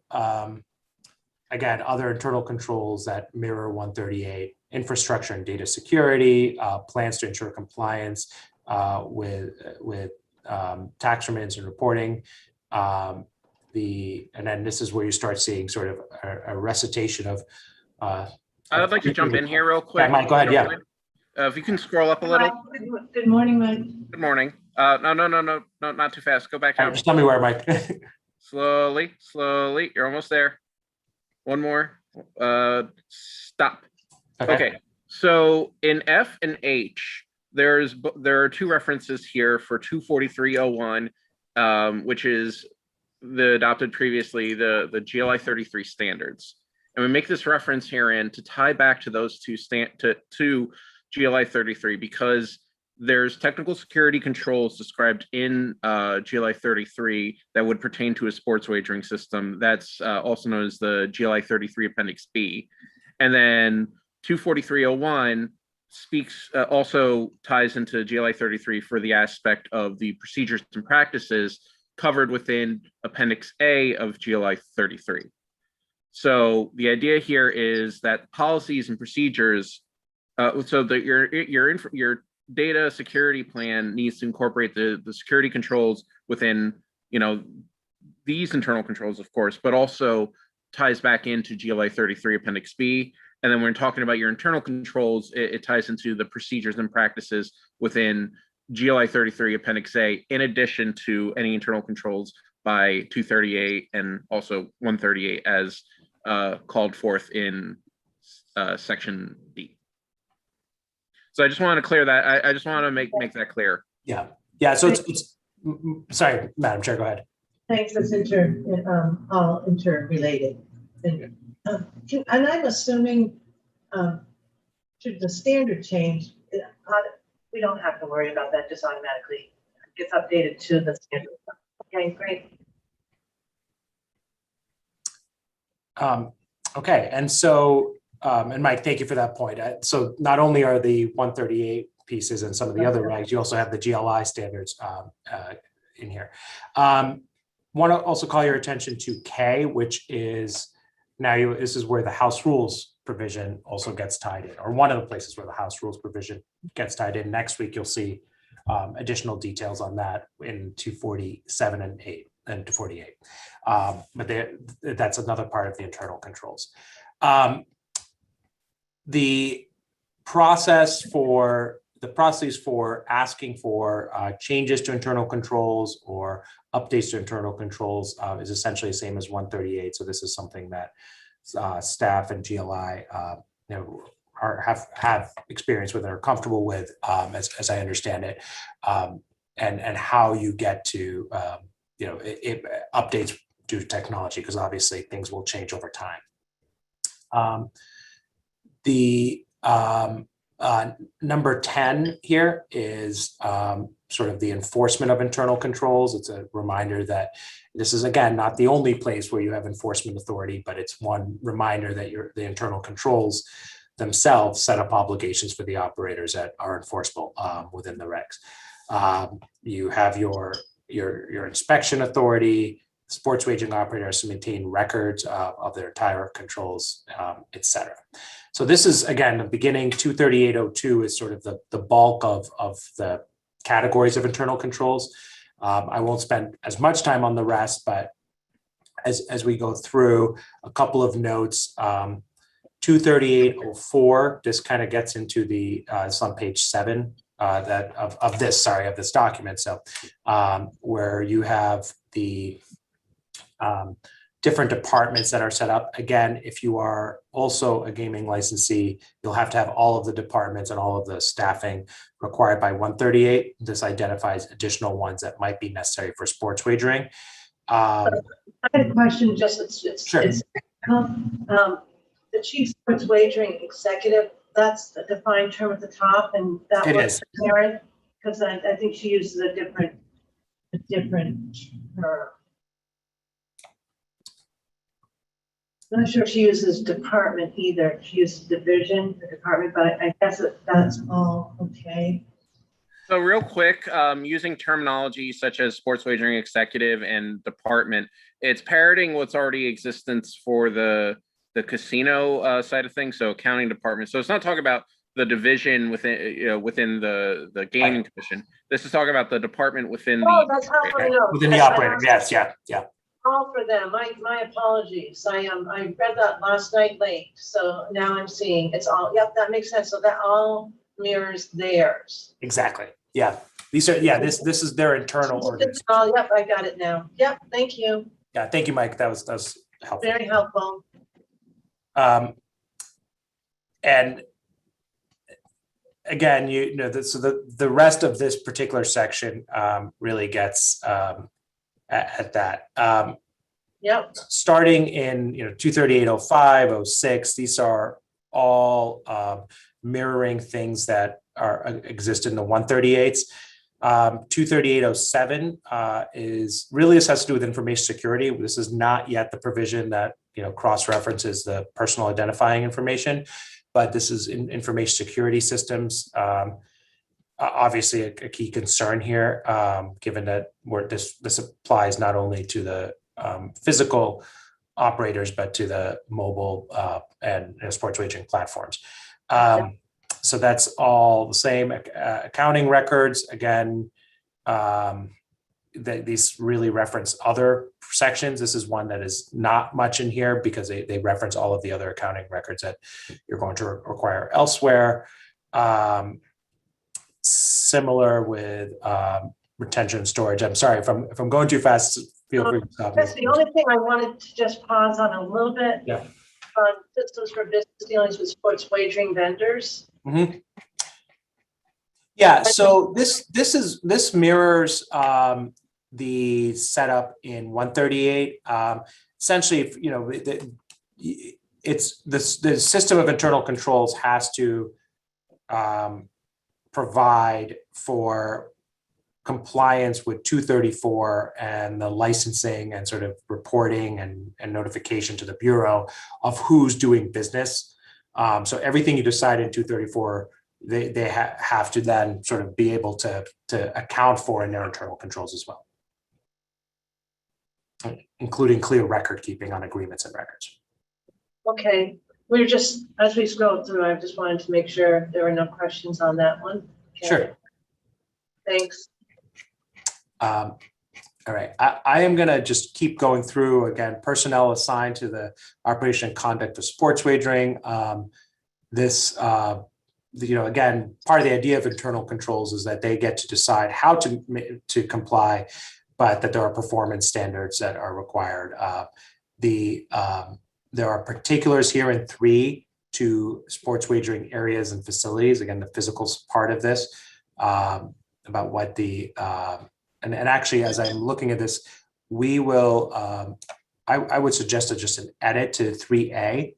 Speaker 8: again, other internal controls that mirror 138, infrastructure and data security, plans to ensure compliance with tax remittance and reporting. And then this is where you start seeing sort of a recitation of.
Speaker 9: I'd like to jump in here real quick.
Speaker 8: Yeah, Mike, go ahead. Yeah.
Speaker 9: If you can scroll up a little.
Speaker 1: Good morning, Mike.
Speaker 9: Good morning. No, not too fast. Go back
Speaker 8: All
Speaker 9: down.
Speaker 8: right, just tell me where, Mike.
Speaker 9: Slowly. You're almost there. One more. Stop. Okay. So in F and H, there are two references here for 243.01, which is the adopted previously the GLI 33 standards, and we make this reference herein to tie back to those to GLI 33 because there's technical security controls described in GLI 33 that would pertain to a sports wagering system. That's also known as the GLI 33 Appendix B. And then 243.01 speaks also ties into GLI 33 for the aspect of the procedures and practices covered within Appendix A of GLI 33. So the idea here is that policies and procedures, so that your data security plan needs to incorporate the security controls within, these internal controls, of course, but also ties back into GLI 33 Appendix B. And then when we're talking about your internal controls, it ties into the procedures and practices within GLI 33 Appendix A, in addition to any internal controls by 238 and also 138 as called forth in Section D. So I just want to clear that. I just want to make that clear.
Speaker 8: Yeah. So it's sorry, Madam Chair, go ahead.
Speaker 1: Thanks. It's all interrelated. And I'm assuming should the standard change, we don't have to worry about that, just automatically gets updated to the standard. Okay, great.
Speaker 8: Okay, and so, and Mike, thank you for that point. So not only are the 138 pieces and some of the other regs, you also have the GLI standards in here. Want to also call your attention to K, which is this is where the House rules provision also gets tied in, or one of the places where the House rules provision gets tied in. Next week, you'll see additional details on that in 247 and 248. But that's another part of the internal controls. The process for asking for changes to internal controls or updates to internal controls is essentially the same as 138. So this is something that staff and GLI have experience with and are comfortable with, as I understand it, and how you get to it updates due to technology, because obviously things will change over time. Number 10 here is sort of the enforcement of internal controls. It's a reminder that this is, again, not the only place where you have enforcement authority, but it's one reminder that the internal controls themselves set up obligations for the operators that are enforceable within the regs. You have your inspection authority, sports wagering operators to maintain records of their entire controls, et cetera. So this is, again, the beginning. 238.02 is sort of the bulk of the categories of internal controls. I won't spend as much time on the rest, but as we go through, a couple of notes. 238.04, this kind of gets into it's on page 7 of this document. So where you have the different departments that are set up. Again, if you are also a gaming licensee, you'll have to have all of the departments and all of the staffing required by 138. This identifies additional ones that might be necessary for sports wagering.
Speaker 1: I had a question,
Speaker 8: Sure.
Speaker 1: The chief sports wagering executive, that's the defined term at the top, and that
Speaker 8: It
Speaker 1: was
Speaker 8: is.
Speaker 1: Karen, because I think she uses a different term. I'm not sure if she uses department either. She uses division, the department, but I guess that's all okay.
Speaker 9: So real quick, using terminology such as sports wagering executive and department, it's parroting what's already existence for the casino side of things. So accounting department. So it's not talking about the division within within the gaming commission. This is talking about the department within
Speaker 1: Oh,
Speaker 9: the.
Speaker 1: that's how I know.
Speaker 8: Within the
Speaker 1: Yes, I
Speaker 8: operator,
Speaker 1: asked
Speaker 8: yes, yeah.
Speaker 1: all for them. My apologies. I read that last night late, so now I'm seeing it's all, yep, that makes sense. So that all mirrors theirs.
Speaker 8: Exactly. Yeah. These are, this is their internal organization.
Speaker 1: Oh, yep, I got it now. Yep, thank you.
Speaker 8: Yeah, thank you, Mike. That was helpful.
Speaker 1: Very helpful.
Speaker 8: And again, so the rest of this particular section really gets at that.
Speaker 1: Yep,
Speaker 8: Starting in 238.05, 06, these are all mirroring things that exist in the 138s. 238.07 is really, this has to do with information security. This is not yet the provision that cross-references the personal identifying information, but this is in information security systems. Obviously a key concern here, given that this applies not only to the physical operators, but to the mobile and sports wagering platforms. So that's all the same. Accounting records, again, these really reference other sections. This is one that is not much in here because they reference all of the other accounting records that you're going to require elsewhere. Similar with retention and storage. I'm sorry if I'm going too fast. Feel free to stop me.
Speaker 1: that's the only thing I wanted to just pause on a little bit.
Speaker 8: Yeah.
Speaker 1: Systems for business dealings with sports wagering vendors.
Speaker 8: Mm-hmm. Yeah, so this mirrors the setup in 138. Essentially, it's the system of internal controls has to provide for compliance with 234 and the licensing and sort of reporting and notification to the Bureau of who's doing business. So everything you decide in 234, they have to then sort of be able to account for in their internal controls as well, including clear record keeping on agreements and records.
Speaker 1: Okay, we're just, as we scroll through, I just wanted to make sure there were no questions on that one. Okay.
Speaker 8: Sure.
Speaker 1: Thanks.
Speaker 8: All right, I am gonna just keep going through again, personnel assigned to the operation and conduct of sports wagering. Again, part of the idea of internal controls is that they get to decide how to comply, but that there are performance standards that are required. There are particulars here in 3 to sports wagering areas and facilities. Again, the physical part of this, about what the and actually, as I'm looking at this, we will. I would suggest just an edit to 3A.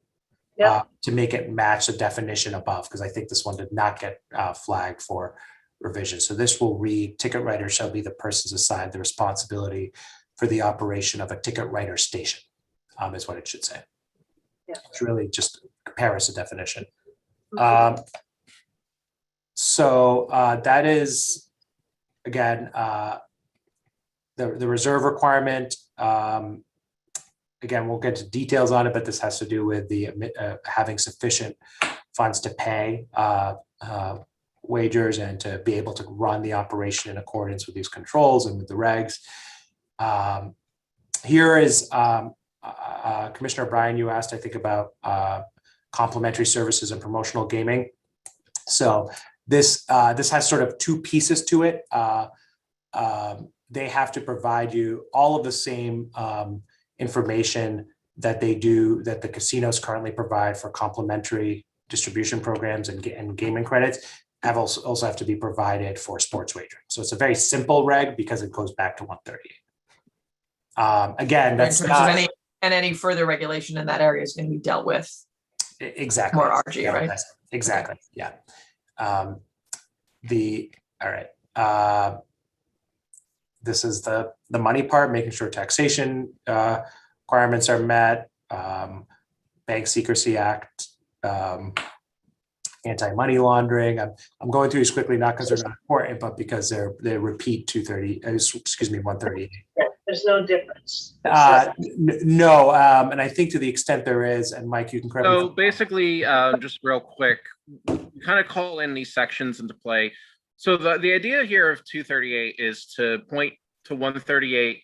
Speaker 8: To make it match the definition above, because I think this one did not get flagged for revision. So this will read, ticket writer shall be the persons assigned the responsibility for the operation of a ticket writer station, is what it should say.
Speaker 1: Yeah.
Speaker 8: It's really just comparison definition.
Speaker 1: Mm-hmm.
Speaker 8: So that is, again, the reserve requirement. Again, we'll get to details on it, but this has to do with the having sufficient funds to pay wagers and to be able to run the operation in accordance with these controls and with the regs. Here is Commissioner Bryan, you asked, I think, about complementary services and promotional gaming. So this has sort of 2 pieces to it. They have to provide you all of the same information that the casinos currently provide for complementary distribution programs and gaming credits also have to be provided for sports wagering. So it's a very simple reg because it goes back to 138. Again, that's not
Speaker 2: any further regulation in that area is going to be dealt with
Speaker 8: exactly
Speaker 2: more RG, right?
Speaker 8: Exactly.
Speaker 2: Okay.
Speaker 8: Yeah. All right. This is the money part, making sure taxation requirements are met, Bank Secrecy Act anti-money laundering. I'm going through these quickly, not because they're not important, but because they repeat 138.
Speaker 1: There's no difference.
Speaker 8: No, and I think to the extent there is, and Mike, you can correct me.
Speaker 9: So basically, just real quick, we kind of call in these sections into play. So the idea here of 238 is to point to 138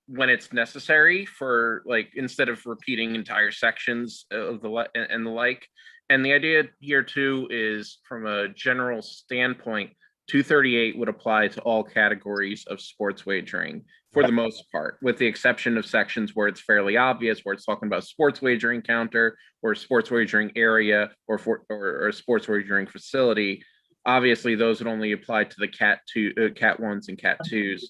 Speaker 9: when it's necessary for, like, instead of repeating entire sections of the like. And the idea here too is, from a general standpoint, 238 would apply to all categories of sports wagering for the most part, with the exception of sections where it's fairly obvious, where it's talking about sports wagering counter or sports wagering area or sports wagering facility. Obviously, those would only apply to the Cat 1s and Cat 2s.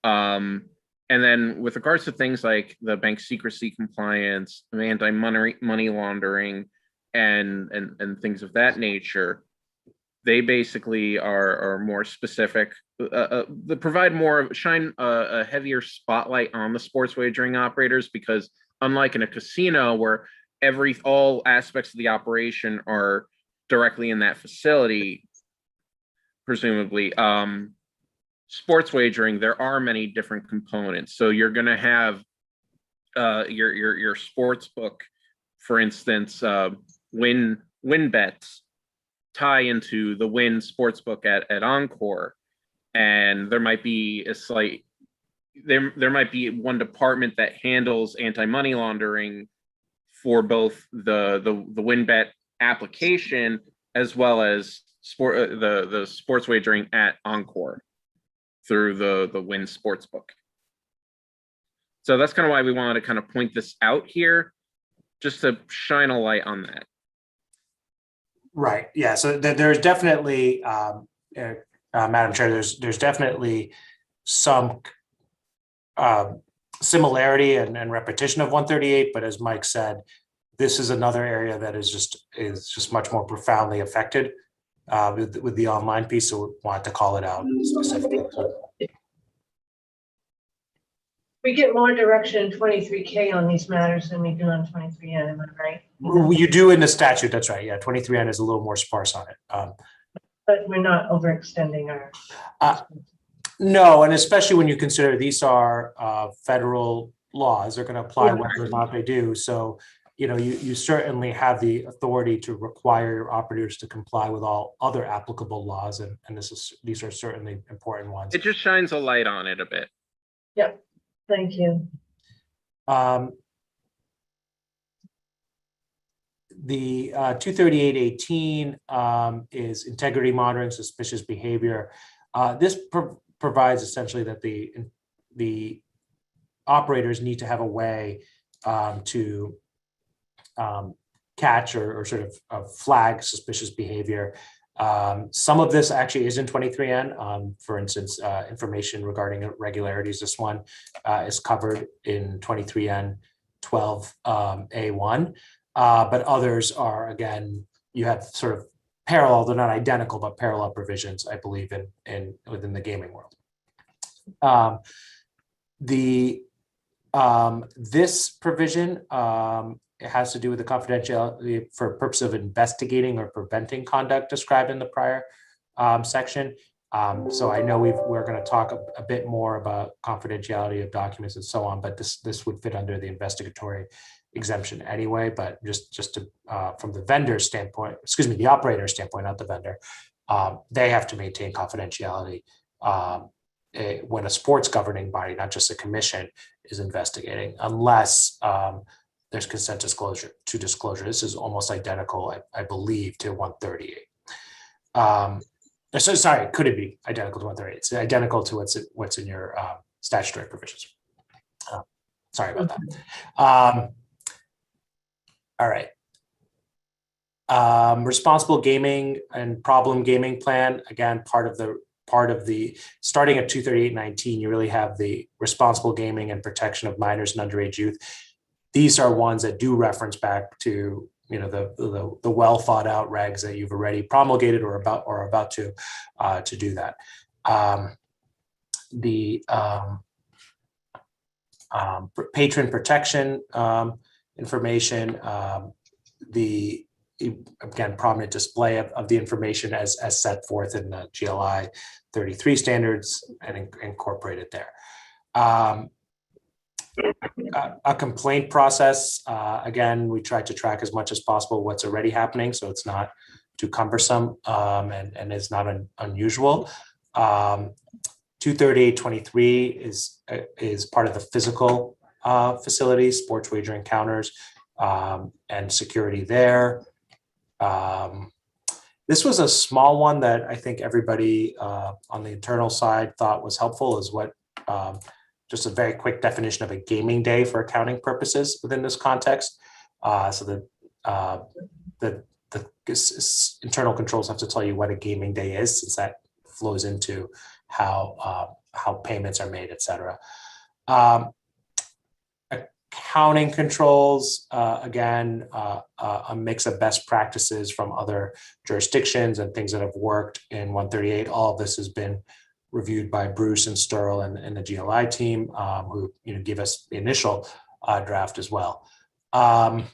Speaker 9: And then with regards to things like the bank secrecy compliance, anti-money laundering, and things of that nature, they basically are more specific. They provide shine a heavier spotlight on the sports wagering operators, because unlike in a casino where all aspects of the operation are directly in that facility, presumably, sports wagering, there are many different components. So you're going to have your sports book, for instance, win bets tie into the Win Sportsbook at Encore, and there might be there might be one department that handles anti-money laundering for both the WinBet application as well as the sports wagering at Encore through the Win Sportsbook. So that's kind of why we wanted to kind of point this out here, just to shine a light on that.
Speaker 8: Right. Yeah. So there's definitely, Madam Chair, there's definitely some similarity and repetition of 138. But as Mike said, this is another area that is just much more profoundly affected with the online piece. So we wanted to call it out specifically.
Speaker 1: We get more direction in 23K on these matters than we do on 23N, am I right?
Speaker 8: You do in the statute, that's right. Yeah, 23N is a little more sparse on it.
Speaker 1: But we're not overextending our.
Speaker 8: No, and especially when you consider these are federal laws, they're going to apply whether or not they do. So, you certainly have the authority to require your operators to comply with all other applicable laws, and these are certainly important ones.
Speaker 9: It just shines a light on it a bit.
Speaker 1: Yep. Thank you.
Speaker 8: The 238.18 is integrity monitoring suspicious behavior. This provides essentially that the operators need to have a way to catch or sort of flag suspicious behavior. Some of this actually is in 23N. For instance, information regarding irregularities. This one is covered in 23N 12A1. But others are, again, you have sort of parallel, they're not identical, but parallel provisions, I believe, in within the gaming world. This provision, it has to do with the confidentiality for purpose of investigating or preventing conduct described in the prior section. So I know we're going to talk a bit more about confidentiality of documents and so on, but this would fit under the investigatory exemption anyway. But just to from the vendor's standpoint, the operator's standpoint, not the vendor, they have to maintain confidentiality when a sports governing body, not just a commission, is investigating, unless there's consent disclosure. This is almost identical, I believe, to 138. So sorry, could it be identical to 138? It's identical to what's in your statutory provisions. Sorry about that. All right. Responsible gaming and problem gaming plan. Again, part of the starting at 238.19, you really have the responsible gaming and protection of minors and underage youth. These are ones that do reference back to the well thought out regs that you've already promulgated or about to do that. The patron protection information, again, prominent display of the information as set forth in the GLI 33 standards and incorporated there. A complaint process, again, we try to track as much as possible what's already happening, so it's not too cumbersome and is not unusual. 23823 is part of the physical facilities, sports wagering counters, and security there. This was a small one that I think everybody on the internal side thought was helpful, is what just a very quick definition of a gaming day for accounting purposes within this context. So the internal controls have to tell you what a gaming day is, since that flows into how payments are made, et cetera. Accounting controls, again, a mix of best practices from other jurisdictions and things that have worked in 138. All of this has been reviewed by Bruce and Sterl and the GLI team, who give us the initial draft as well. And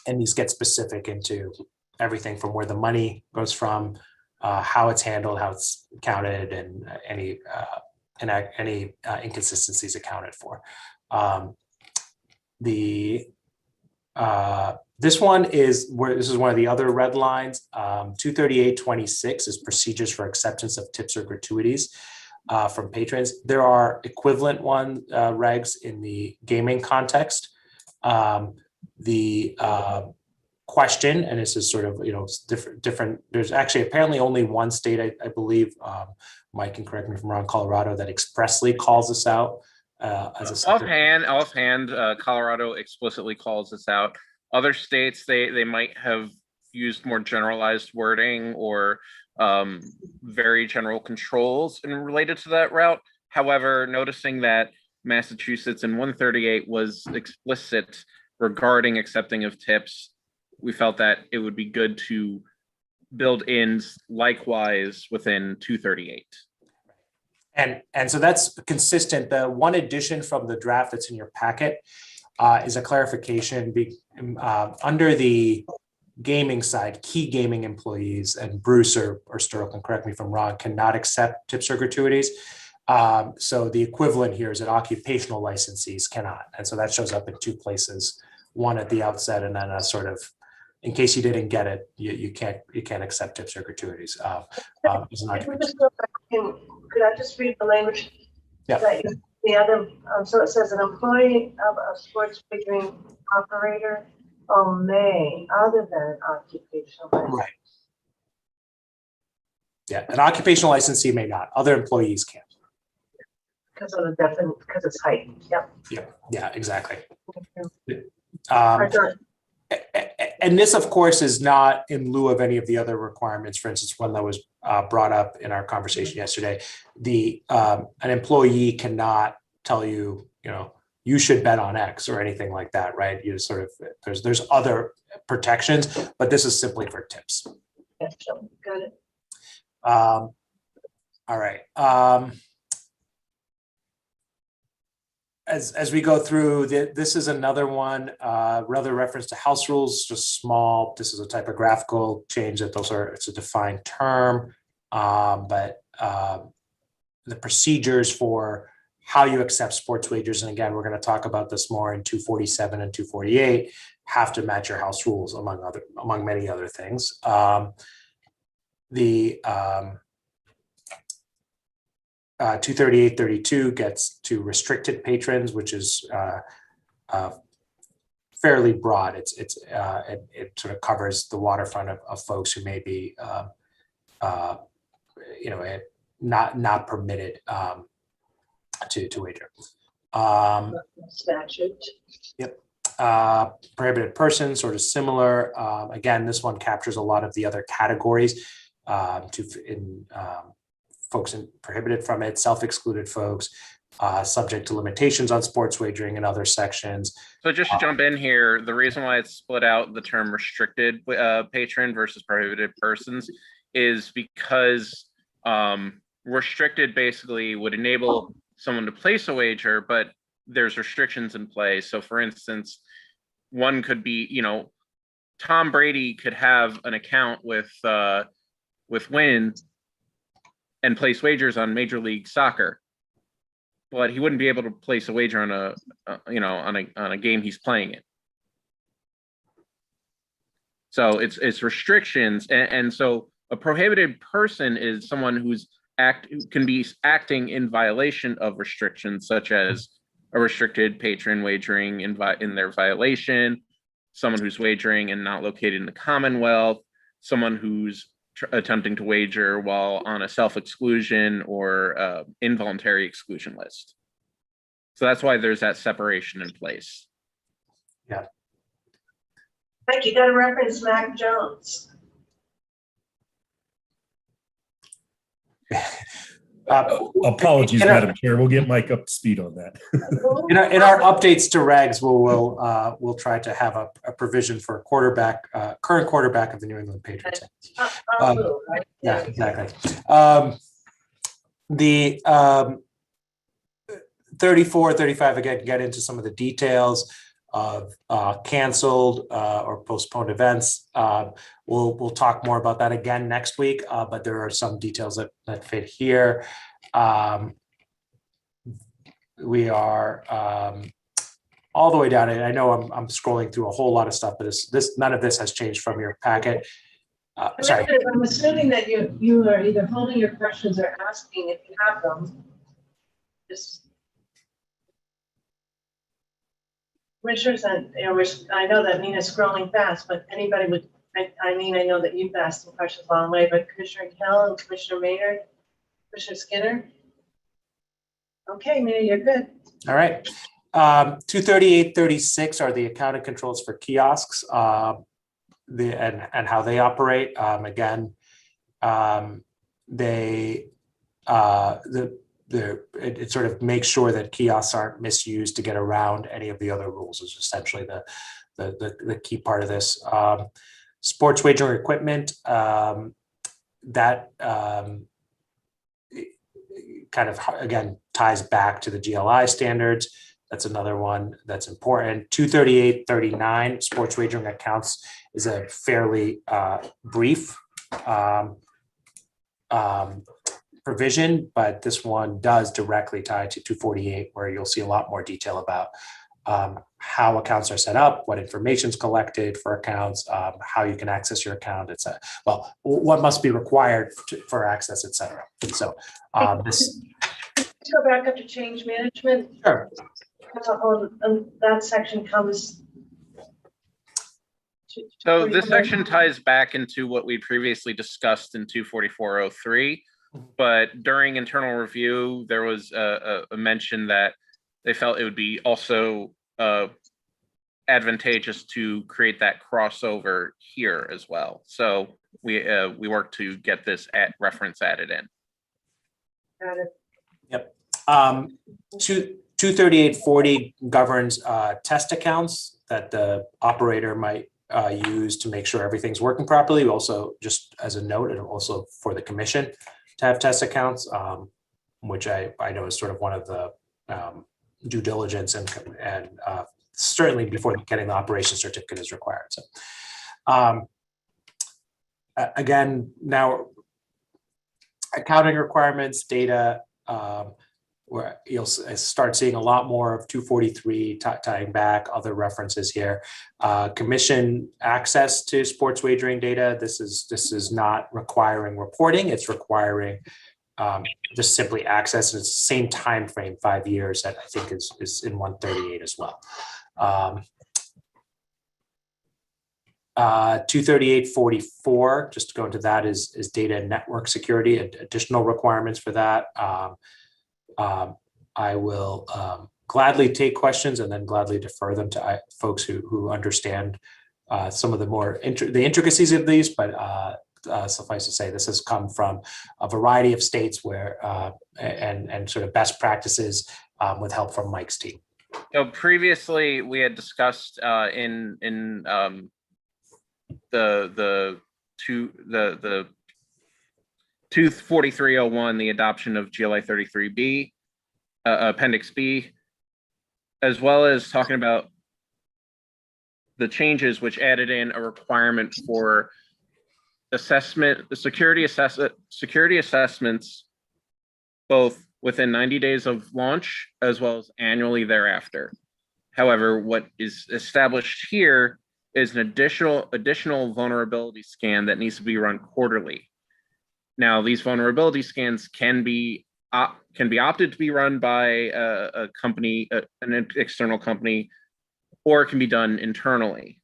Speaker 8: these get specific into everything from where the money goes from, how it's handled, how it's counted, and any inconsistencies accounted for. This one is this is one of the other red lines. 23826 is procedures for acceptance of tips or gratuities from patrons. There are equivalent regs in the gaming context. The question, and this is sort of different. There's actually apparently only one state, I believe, Mike can correct me if I'm wrong, Colorado, that expressly calls this out. As a
Speaker 9: offhand, Colorado explicitly calls this out. Other states, they might have used more generalized wording or very general controls and related to that route. However, noticing that Massachusetts in 138 was explicit regarding accepting of tips, we felt that it would be good to build in likewise within 238.
Speaker 8: And so that's consistent. The one addition from the draft that's in your packet is a clarification under the gaming side. Key gaming employees, and Bruce or Sterl can correct me if I'm wrong, cannot accept tips or gratuities. So the equivalent here is that occupational licensees cannot, and so that shows up in two places. One at the outset, and then a sort of, in case you didn't get it, you can't accept tips or gratuities.
Speaker 1: Could I just read the language?
Speaker 8: Yeah.
Speaker 1: The other, so it says an employee of a sports wagering operator may, other than occupational license.
Speaker 8: Right. Yeah, an occupational licensee may not. Other employees can.
Speaker 1: Because of the because it's heightened. Yep.
Speaker 8: Yeah, exactly.
Speaker 1: I thought,
Speaker 8: and this, of course, is not in lieu of any of the other requirements. For instance, one that was brought up in our conversation yesterday, an employee cannot tell you, you should bet on X or anything like that, right? You sort of, there's other protections, but this is simply for tips.
Speaker 1: yes, got it.
Speaker 8: All right. As we go through, this is another one, rather reference to house rules, just small. This is a typographical change that it's a defined term, but the procedures for how you accept sports wagers, and again, we're going to talk about this more in 247 and 248, have to match your house rules, among many other things. 238.32 gets to restricted patrons, which is fairly broad. It sort of covers the waterfront of folks who may be not permitted to wager.
Speaker 1: Statute.
Speaker 8: Yep. Prohibited persons, sort of similar. Again, this one captures a lot of the other categories folks prohibited from it, self-excluded folks, subject to limitations on sports wagering and other sections.
Speaker 9: So just to jump in here, the reason why it's split out the term restricted patron versus prohibited persons is because restricted basically would enable someone to place a wager, but there's restrictions in place. So for instance, one could be, Tom Brady could have an account with Wynn and place wagers on Major League Soccer, but he wouldn't be able to place a wager on a game he's playing in. So it's restrictions, and so a prohibited person is someone who can be acting in violation of restrictions, such as a restricted patron wagering in their violation, someone who's wagering and not located in the Commonwealth, someone who's attempting to wager while on a self-exclusion or involuntary exclusion list. So that's why there's that separation in place.
Speaker 1: Mike, you gotta reference Mac Jones.
Speaker 10: Apologies, Madam Chair. We'll get Mike up to speed on that.
Speaker 8: In our updates to regs, we'll try to have a provision for a quarterback, current quarterback of the New England Patriots.
Speaker 1: Right?
Speaker 8: Yeah, exactly. The 34, 35, again, get into some of the details of canceled or postponed events. We'll talk more about that again next week, but there are some details that fit here. We are all the way down, and I know I'm scrolling through a whole lot of stuff, but none of this has changed from your packet. Sorry.
Speaker 1: I'm assuming that you are either holding your questions or asking if you have them. Just Commissioners, I know that Nina's scrolling fast, but anybody would, I know that you've asked some questions along the way, but Commissioner Hill and Commissioner Maynard, Commissioner Skinner. Okay, Mina, you're good.
Speaker 8: All right. 238.36 are the accounting controls for kiosks, and how they operate. Again, it sort of makes sure that kiosks aren't misused to get around any of the other rules is essentially the key part of this. Sports wagering equipment, that kind of, again, ties back to the GLI standards. That's another one that's important. 238.39, sports wagering accounts, is a fairly brief provision, but this one does directly tie to 248, where you'll see a lot more detail about how accounts are set up, what information is collected for accounts, how you can access your account, etc. Well, what must be required for access, etc. So this.
Speaker 1: Let's go back up to change management.
Speaker 8: Sure.
Speaker 1: That section comes.
Speaker 9: So this section ties back into what we previously discussed in 244.03. But during internal review, there was a mention that they felt it would be also advantageous to create that crossover here as well. So we worked to get this reference added in.
Speaker 1: Got it.
Speaker 8: Yep. 238.40 governs test accounts that the operator might use to make sure everything's working properly. Also, just as a note, and also for the commission to have test accounts, which I know is sort of one of the due diligence and certainly before getting the operation certificate is required. So again, now accounting requirements, data, where you'll start seeing a lot more of 243 tying back, other references here. Commission access to sports wagering data. This is not requiring reporting. It's requiring just simply access. And it's the same time frame, 5 years, that I think is in 138 as well. 238.44, just to go into that, is data and network security, additional requirements for that. I will gladly take questions and then gladly defer them to folks who understand some of the intricacies of these, but suffice to say, this has come from a variety of states where and sort of best practices with help from Mike's team.
Speaker 9: So previously we had discussed in the 243.01, the adoption of GLI 33B, Appendix B, as well as talking about the changes which added in a requirement for security assessments, both within 90 days of launch as well as annually thereafter. However, what is established here is an additional vulnerability scan that needs to be run quarterly. Now, these vulnerability scans can be opted to be run by a company, an external company, or it can be done internally.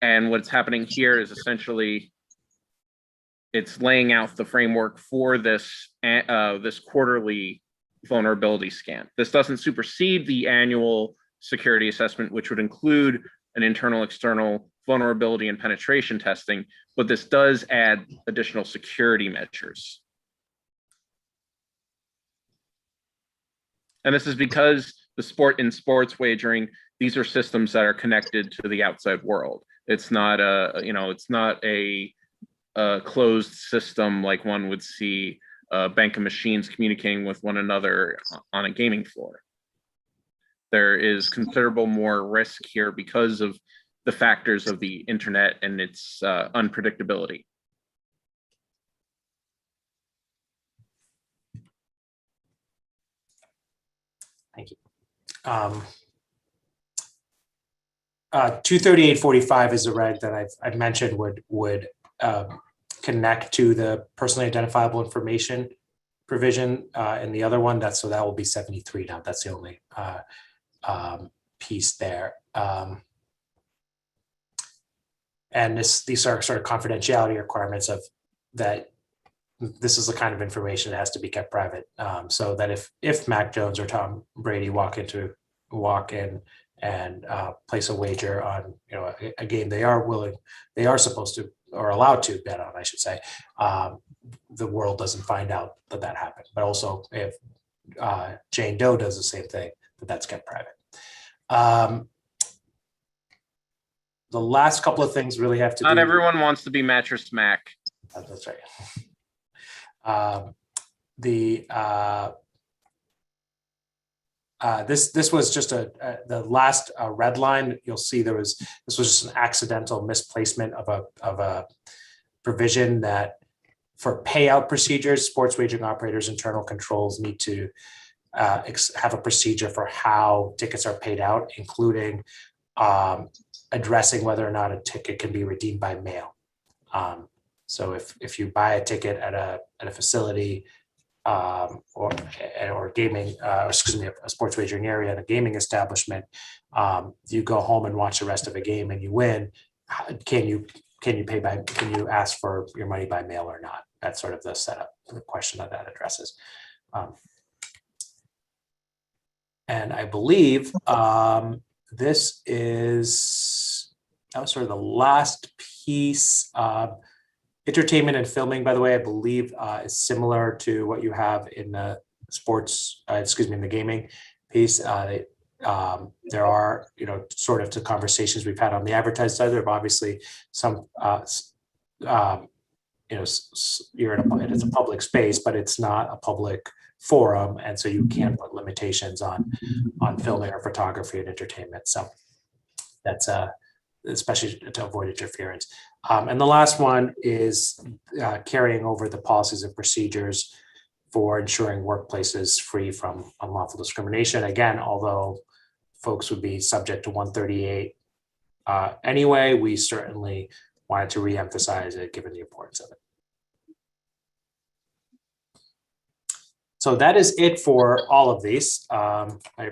Speaker 9: And what's happening here is essentially it's laying out the framework for this this quarterly vulnerability scan. This doesn't supersede the annual security assessment, which would include an internal, external vulnerability and penetration testing, but this does add additional security measures. And this is because in sports wagering, these are systems that are connected to the outside world. It's not a closed system like one would see a bank of machines communicating with one another on a gaming floor. There is considerable more risk here because of the factors of the internet and its unpredictability.
Speaker 8: Thank you. 23845 is a reg that I've mentioned would connect to the personally identifiable information provision in the other one. So that will be 73 now. That's the only piece there. And these are sort of confidentiality requirements of that. This is the kind of information that has to be kept private, so that if Mac Jones or Tom Brady walk in and place a wager on a game they are supposed to or allowed to bet on, I should say, the world doesn't find out that happened. But also if Jane Doe does the same thing, that's kept private. The last couple of things really have to do.
Speaker 9: Not everyone wants to be Mattress Mac.
Speaker 8: That's right. This was just the last red line. You'll see this was just an accidental misplacement of a provision that for payout procedures, sports wagering operators' internal controls need to have a procedure for how tickets are paid out, including addressing whether or not a ticket can be redeemed by mail. So if you buy a ticket at a facility or gaming, a sports wagering area in a gaming establishment, you go home and watch the rest of a game and you win. Can you ask for your money by mail or not? That's sort of the setup, the question that addresses. And I believe this that was sort of the last piece. Entertainment and filming, by the way, I believe is similar to what you have in the in the gaming piece. There are, sort of to conversations we've had on the advertised side, there are obviously some, it's a public space, but it's not a public forum. And so you can't put limitations on filming or photography and entertainment. So that's especially to avoid interference. And the last one is carrying over the policies and procedures for ensuring workplaces free from unlawful discrimination. Again, although folks would be subject to 138 anyway, we certainly wanted to reemphasize it given the importance of it. So that is it for all of these. I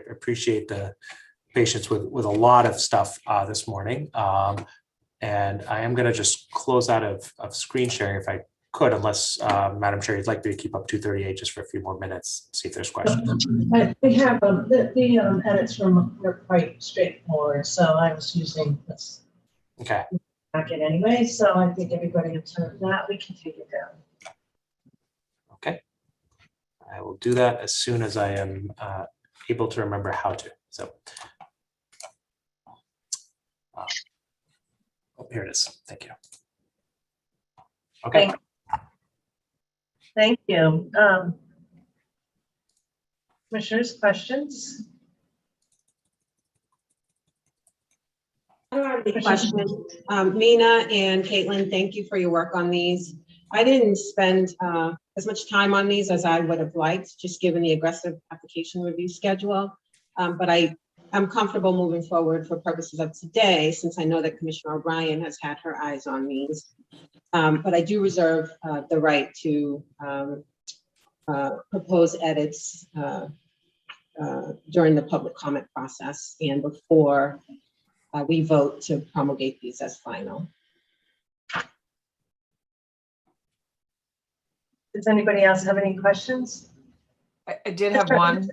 Speaker 8: appreciate the patience with a lot of stuff this morning. And I am going to just close out of screen sharing if I could, unless Madam Chair, you'd like me to keep up 238 just for a few more minutes, see if there's questions.
Speaker 1: We have the edits were quite straightforward, so I was using this
Speaker 8: Okay.
Speaker 1: packet anyway, so I think everybody observed that. We can take it down.
Speaker 8: Okay. I will do that as soon as I am able to remember how to. So. Oh, here it is. Thank you. Okay.
Speaker 1: Thank you. Commissioners, questions?
Speaker 4: I don't have any questions. Mina and Caitlin, thank you for your work on these. I didn't spend as much time on these as I would have liked, just given the aggressive application review schedule. But I'm comfortable moving forward for purposes of today, since I know that Commissioner O'Brien has had her eyes on these. But I do reserve the right to propose edits during the public comment process and before we vote to promulgate these as final.
Speaker 1: Does anybody else have any questions?
Speaker 2: I did have one.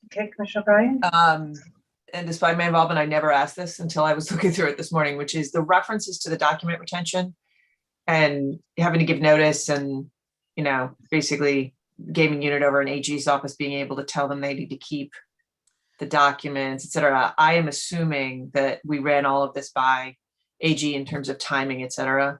Speaker 1: Okay, Commissioner O'Brien?
Speaker 2: And despite my involvement, I never asked this until I was looking through it this morning, which is the references to the document retention and having to give notice and, you know, basically gaming unit over an AG's office being able to tell them they need to keep the documents, et cetera. I am assuming that we ran all of this by AG in terms of timing, et cetera.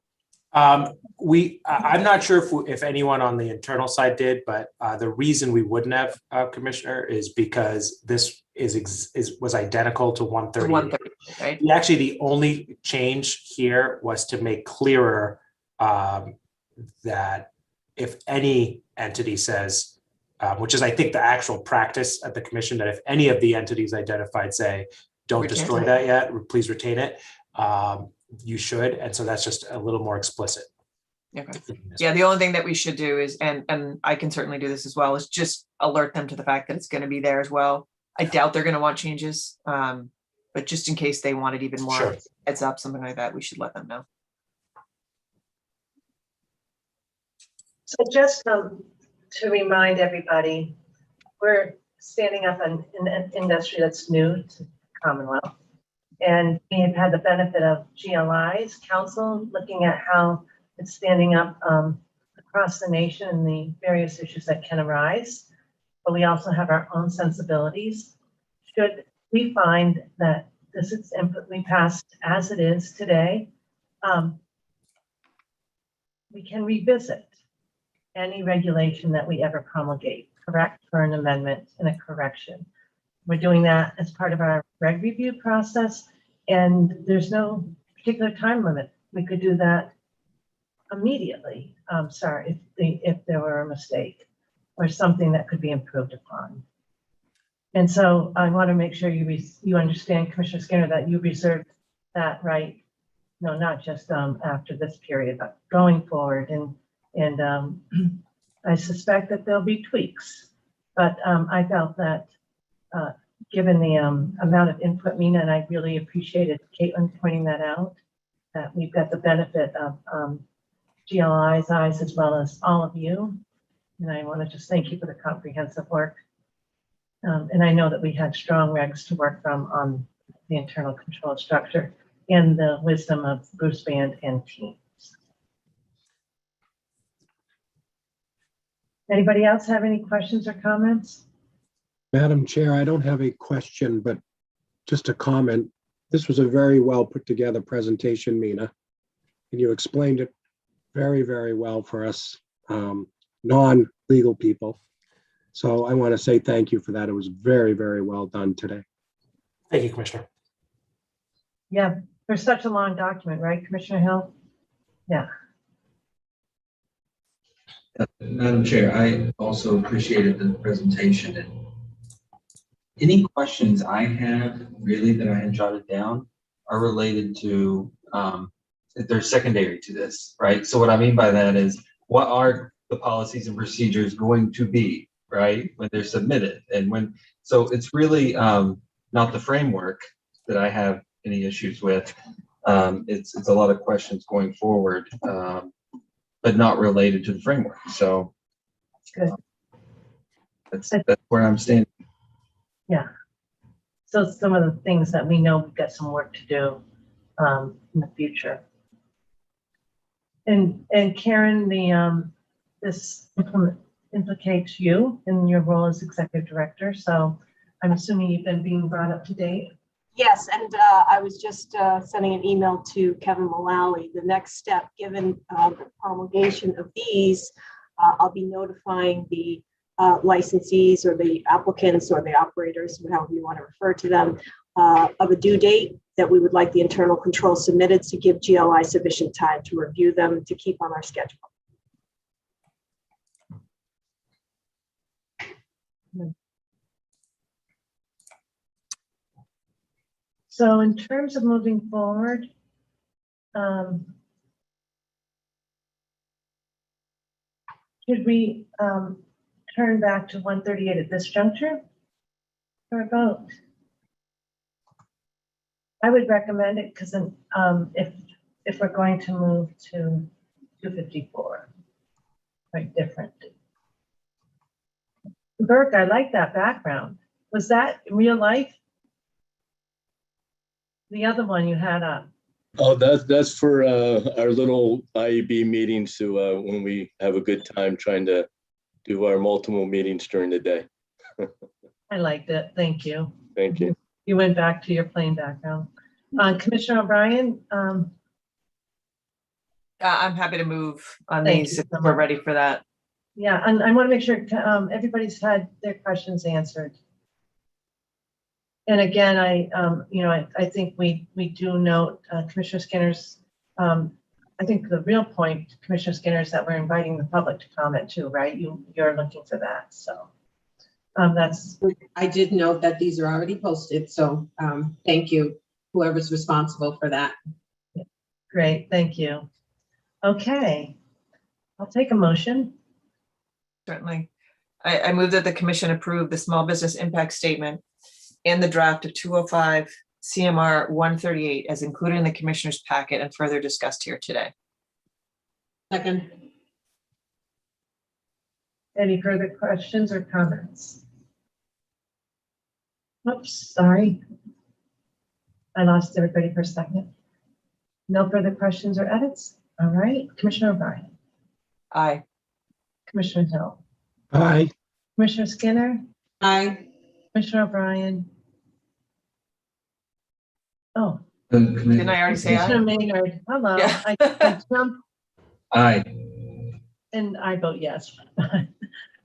Speaker 8: I'm not sure if anyone on the internal side did, but the reason we wouldn't have, Commissioner, is because this was identical to 130.
Speaker 2: 130, right?
Speaker 8: Actually, the only change here was to make clearer that if any entity says, which is I think the actual practice at the commission, that if any of the entities identified say, don't destroy that yet, please retain it, you should. And so that's just a little more explicit.
Speaker 2: Okay. Yeah, the only thing that we should do is, and I can certainly do this as well, is just alert them to the fact that it's going to be there as well. I doubt they're going to want changes, but just in case they wanted even more heads up, something like that, we should let them know.
Speaker 1: So just to remind everybody, we're standing up an industry that's new to Commonwealth. And we have had the benefit of GLI's council looking at how it's standing up across the nation and the various issues that can arise. But we also have our own sensibilities. Should we find that this is we passed as it is today, we can revisit any regulation that we ever promulgate, correct, for an amendment and a correction. We're doing that as part of our reg review process, and there's no particular time limit. We could do that immediately. Sorry, if there were a mistake or something that could be improved upon. And so I want to make sure you understand, Commissioner Skinner, that you reserved that right, not just after this period, but going forward. And I suspect that there'll be tweaks, but I felt that given the amount of input, Mina, and I really appreciated Caitlin pointing that out, that we've got the benefit of GLI's eyes as well as all of you. And I want to just thank you for the comprehensive work. And I know that we had strong regs to work from on the internal control structure and the wisdom of Bruce Band and teams. Anybody else have any questions or comments?
Speaker 3: Madam Chair, I don't have a question, but just a comment. This was a very well put together presentation, Mina, and you explained it very, very well for us non-legal people. So I want to say thank you for that. It was very, very well done today.
Speaker 8: Thank you, Commissioner.
Speaker 1: Yeah, for such a long document, right, Commissioner Hill? Yeah.
Speaker 5: Madam Chair, I also appreciated the presentation, and any questions I have really that I had jotted down are related to, they're secondary to this, right? So what I mean by that is, what are the policies and procedures going to be, right, when they're submitted? And so it's really not the framework that I have any issues with. It's a lot of questions going forward, but not related to the framework. So
Speaker 1: good.
Speaker 5: That's where I'm standing.
Speaker 1: Yeah. So some of the things that we know we've got some work to do in the future. And Karen, this implicates you in your role as executive director. So I'm assuming you've been being brought up to date.
Speaker 11: Yes, and I was just sending an email to Kevin Mullally. The next step, given the promulgation of these, I'll be notifying the licensees or the applicants or the operators, however you want to refer to them, of a due date that we would like the internal control submitted to give GLI sufficient time to review them to keep on our schedule.
Speaker 1: So in terms of moving forward, should we turn back to 138 at this juncture for a vote? I would recommend it because if we're going to move to 254, quite different. Burke, I like that background. Was that real life? The other one you had up.
Speaker 10: Oh, that's for our little IEB meetings to when we have a good time trying to do our multiple meetings during the day.
Speaker 1: I liked it. Thank you.
Speaker 10: Thank you.
Speaker 1: You went back to your plain background. Commissioner O'Brien,
Speaker 2: I'm happy to move on
Speaker 1: Thank
Speaker 2: these
Speaker 1: you
Speaker 2: if
Speaker 1: so
Speaker 2: we're
Speaker 1: much.
Speaker 2: ready for that.
Speaker 1: yeah, and I want to make sure everybody's had their questions answered. And again, I think we do note Commissioner Skinner's, I think the real point, Commissioner Skinner, is that we're inviting the public to comment too, right? You're looking for that, so that's.
Speaker 4: I did note that these are already posted, so thank you, whoever's responsible for that.
Speaker 1: Great, thank you. Okay, I'll take a motion.
Speaker 2: Certainly. I move that the commission approve the small business impact statement and the draft of 205 CMR 138 as included in the commissioner's packet and further discussed here today.
Speaker 4: Second.
Speaker 1: Any further questions or comments? Oops, sorry. I lost everybody for a second. No further questions or edits? All right, Commissioner O'Brien.
Speaker 2: Aye.
Speaker 1: Commissioner Hill.
Speaker 3: Aye.
Speaker 1: Commissioner Skinner.
Speaker 4: Aye.
Speaker 1: Commissioner O'Brien. Oh,
Speaker 2: Didn't I already say
Speaker 1: Commissioner
Speaker 2: aye?
Speaker 1: Maynard. Hello.
Speaker 2: Yeah.
Speaker 1: I jumped
Speaker 5: Aye.
Speaker 1: and I vote yes.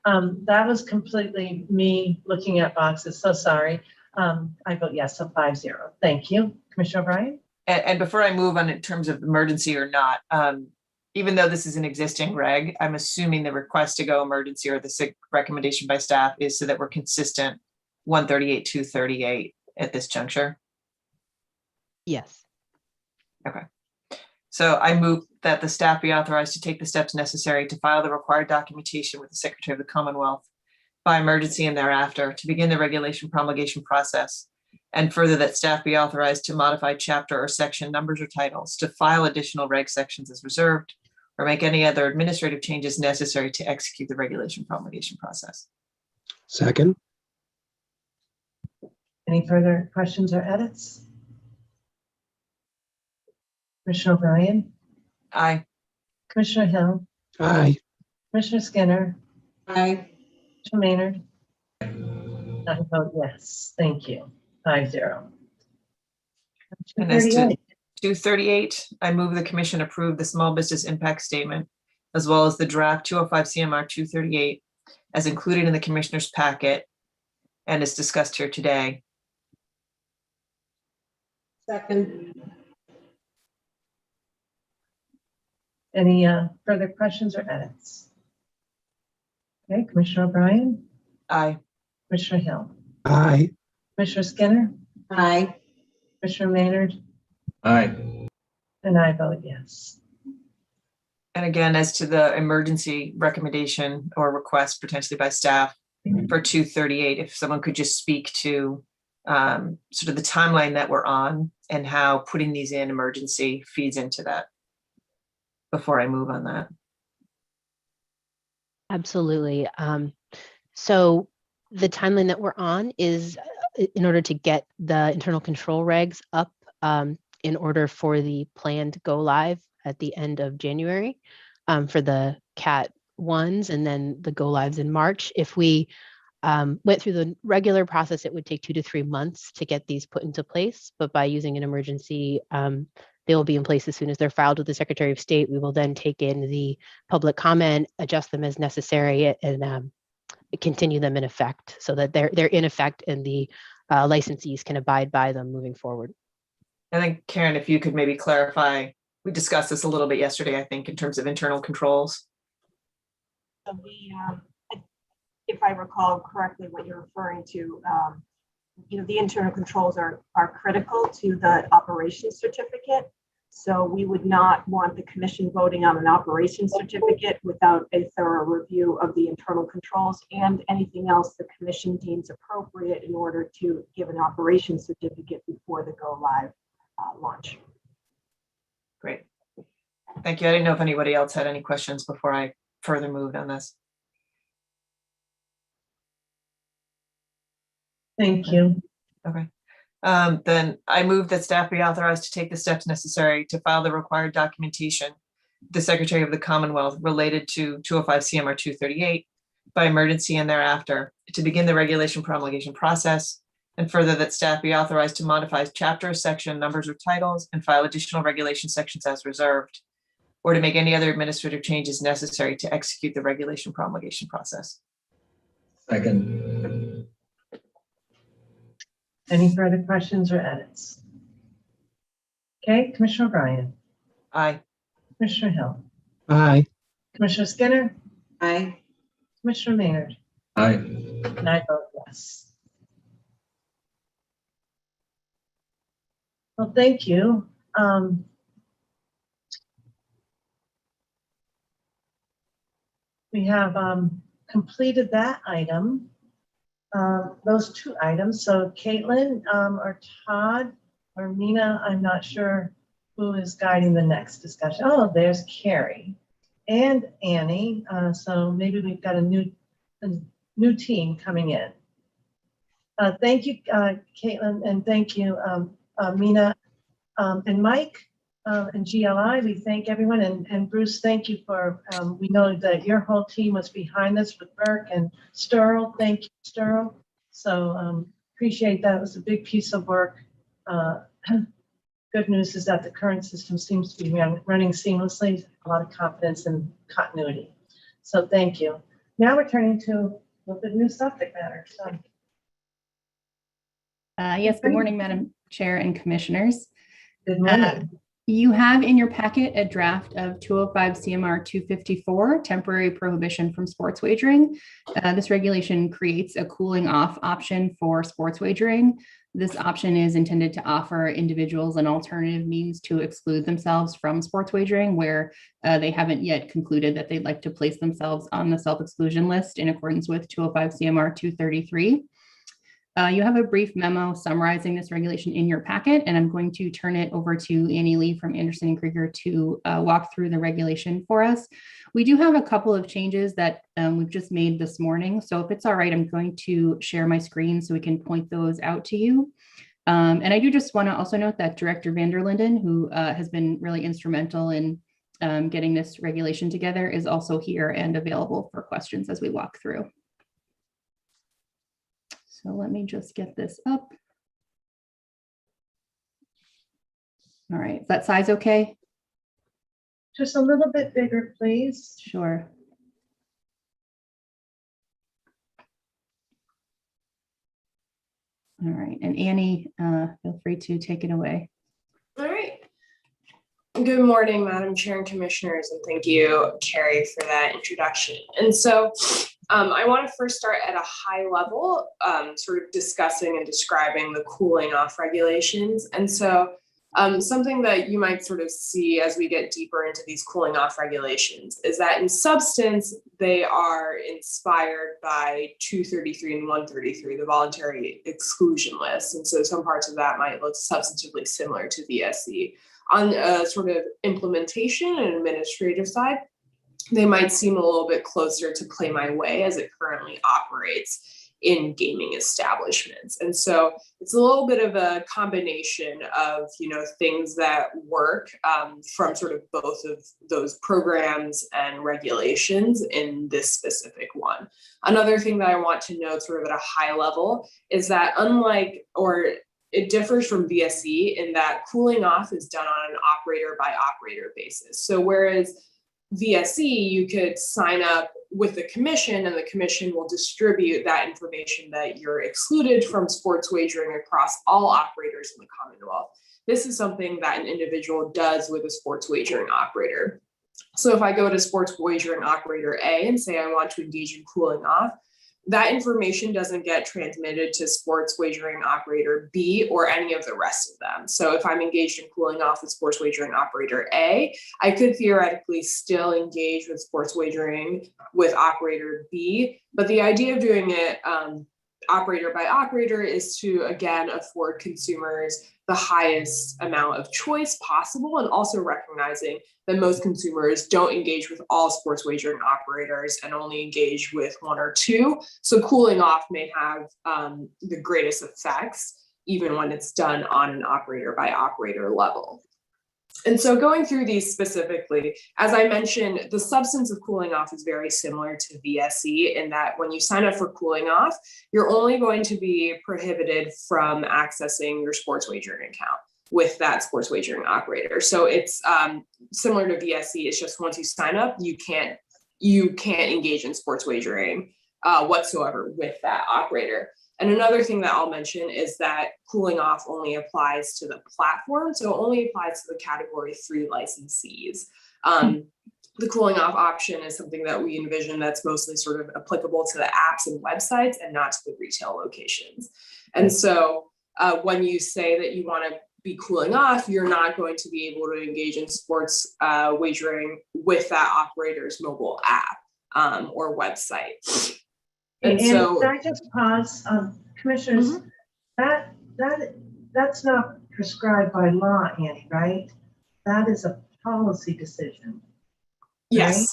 Speaker 1: That was completely me looking at boxes. So sorry. I vote yes, so 5-0. Thank you. Commissioner O'Brien.
Speaker 2: And before I move on in terms of emergency or not, even though this is an existing reg, I'm assuming the request to go emergency or the recommendation by staff is so that we're consistent 138, 238 at this juncture.
Speaker 7: Yes.
Speaker 2: Okay. So I move that the staff be authorized to take the steps necessary to file the required documentation with the Secretary of the Commonwealth by emergency and thereafter to begin the regulation promulgation process. And further, that staff be authorized to modify chapter or section numbers or titles, to file additional reg sections as reserved, or make any other administrative changes necessary to execute the regulation promulgation process.
Speaker 3: Second.
Speaker 1: Any further questions or edits? Commissioner O'Brien.
Speaker 2: Aye.
Speaker 1: Commissioner Hill.
Speaker 3: Aye.
Speaker 1: Commissioner Skinner.
Speaker 4: Aye.
Speaker 1: Commissioner Maynard. I vote yes. Thank you. 5-0.
Speaker 2: And as to
Speaker 1: 238.
Speaker 2: 238, I move the commission approve the small business impact statement, as well as the draft 205 CMR 238 as included in the commissioner's packet and is discussed here today.
Speaker 4: Second.
Speaker 1: Any further questions or edits? Okay, Commissioner O'Brien.
Speaker 2: Aye.
Speaker 1: Commissioner Hill.
Speaker 3: Aye.
Speaker 1: Commissioner Skinner.
Speaker 4: Aye.
Speaker 1: Commissioner Maynard.
Speaker 5: Aye.
Speaker 1: And I vote yes.
Speaker 2: And again, as to the emergency recommendation or request potentially by staff for 238, if someone could just speak to sort of the timeline that we're on and how putting these in emergency feeds into that before I move on that.
Speaker 7: Absolutely. So the timeline that we're on is in order to get the internal control regs up in order for the planned go live at the end of January for the CAT ones and then the go lives in March. If we went through the regular process, it would take 2 to 3 months to get these put into place. But by using an emergency, they will be in place as soon as they're filed with the Secretary of State. We will then take in the public comment, adjust them as necessary, and continue them in effect so that they're in effect and the licensees can abide by them moving forward.
Speaker 2: And then Karen, if you could maybe clarify, we discussed this a little bit yesterday, I think, in terms of internal controls.
Speaker 11: So if I recall correctly, what you're referring to, the internal controls are critical to the operations certificate. So we would not want the commission voting on an operations certificate without a thorough review of the internal controls and anything else the commission deems appropriate in order to give an operations certificate before the go live launch.
Speaker 2: Great. Thank you. I didn't know if anybody else had any questions before I further moved on this.
Speaker 1: Thank you.
Speaker 2: Okay. Then I move that staff be authorized to take the steps necessary to file the required documentation, the Secretary of the Commonwealth related to 205 CMR 238 by emergency and thereafter to begin the regulation promulgation process, and further that staff be authorized to modify chapter, section, numbers, or titles and file additional regulation sections as reserved, or to make any other administrative changes necessary to execute the regulation promulgation process.
Speaker 5: Second.
Speaker 1: Any further questions or edits? Okay, Commissioner O'Brien,
Speaker 2: Aye.
Speaker 1: Commissioner Hill,
Speaker 3: Aye.
Speaker 1: Commissioner Skinner,
Speaker 4: Aye.
Speaker 1: Commissioner Maynard,
Speaker 5: Aye.
Speaker 1: and I vote yes. Well, thank you. We have completed that item. Those two items. So Caitlin or Todd or Mina, I'm not sure who is guiding the next discussion. Oh, there's Carrie and Annie. So maybe we've got a new team coming in. Thank you, Caitlin, and thank you, Mina and Mike and GLI. We thank everyone, and Bruce, thank you for, we know that your whole team was behind this with Burke and Sterl. Thank you, Sterl. So appreciate that. It was a big piece of work. Good news is that the current system seems to be running seamlessly, a lot of confidence and continuity. So thank you. Now we're turning to a little bit of new subject matter. So.
Speaker 12: Yes, good morning, Madam Chair and Commissioners.
Speaker 1: Good morning.
Speaker 12: You have in your packet a draft of 205 CMR 254, temporary prohibition from sports wagering. This regulation creates a cooling off option for sports wagering. This option is intended to offer individuals an alternative means to exclude themselves from sports wagering where they haven't yet concluded that they'd like to place themselves on the self-exclusion list in accordance with 205 CMR 233. You have a brief memo summarizing this regulation in your packet, and I'm going to turn it over to Annie Lee from Anderson and Krieger to walk through the regulation for us. We do have a couple of changes that we've just made this morning. So if it's all right, I'm going to share my screen so we can point those out to you. And I do just want to also note that Director Vanderlinden, who has been really instrumental in getting this regulation together, is also here and available for questions as we walk through. So let me just get this up. All right, is that size okay?
Speaker 1: Just a little bit bigger, please.
Speaker 12: Sure. All right, and Annie, feel free to take it away.
Speaker 13: All right. Good morning, Madam Chair and Commissioners, and thank you, Carrie, for that introduction. And so I want to first start at a high level, sort of discussing and describing the cooling off regulations. And so something that you might sort of see as we get deeper into these cooling off regulations is that in substance, they are inspired by 233 and 133, the voluntary exclusion list. And so some parts of that might look substantively similar to VSE. On a sort of implementation and administrative side, they might seem a little bit closer to Play My Way as it currently operates in gaming establishments. And so it's a little bit of a combination of, things that work from sort of both of those programs and regulations in this specific one. Another thing that I want to note sort of at a high level is that it differs from VSE in that cooling off is done on an operator by operator basis. So whereas VSE, you could sign up with the commission and the commission will distribute that information that you're excluded from sports wagering across all operators in the Commonwealth. this is something that an individual does with a sports wagering operator. So if I go to sports wagering operator A and say I want to engage in cooling off, that information doesn't get transmitted to sports wagering operator B or any of the rest of them. So if I'm engaged in cooling off with sports wagering operator A, I could theoretically still engage with sports wagering with operator B. But the idea of doing it operator by operator is to, again, afford consumers the highest amount of choice possible, and also recognizing that most consumers don't engage with all sports wagering operators and only engage with one or two. So cooling off may have the greatest effects, even when it's done on an operator by operator level. And so going through these specifically, as I mentioned, the substance of cooling off is very similar to VSE in that when you sign up for cooling off, you're only going to be prohibited from accessing your sports wagering account with that sports wagering operator. So it's similar to VSE. It's just once you sign up, you can't engage in sports wagering whatsoever with that operator. And another thing that I'll mention is that cooling off only applies to the platform. So it only applies to the category 3 licensees. The cooling off option is something that we envision that's mostly sort of applicable to the apps and websites and not to the retail locations. And so when you say that you want to be cooling off, you're not going to be able to engage in sports wagering with that operator's mobile app or website.
Speaker 1: And
Speaker 13: so,
Speaker 1: can I just pause, commissioners, that's not prescribed by law, Annie, right? That is a policy decision.
Speaker 13: yes.
Speaker 1: Right?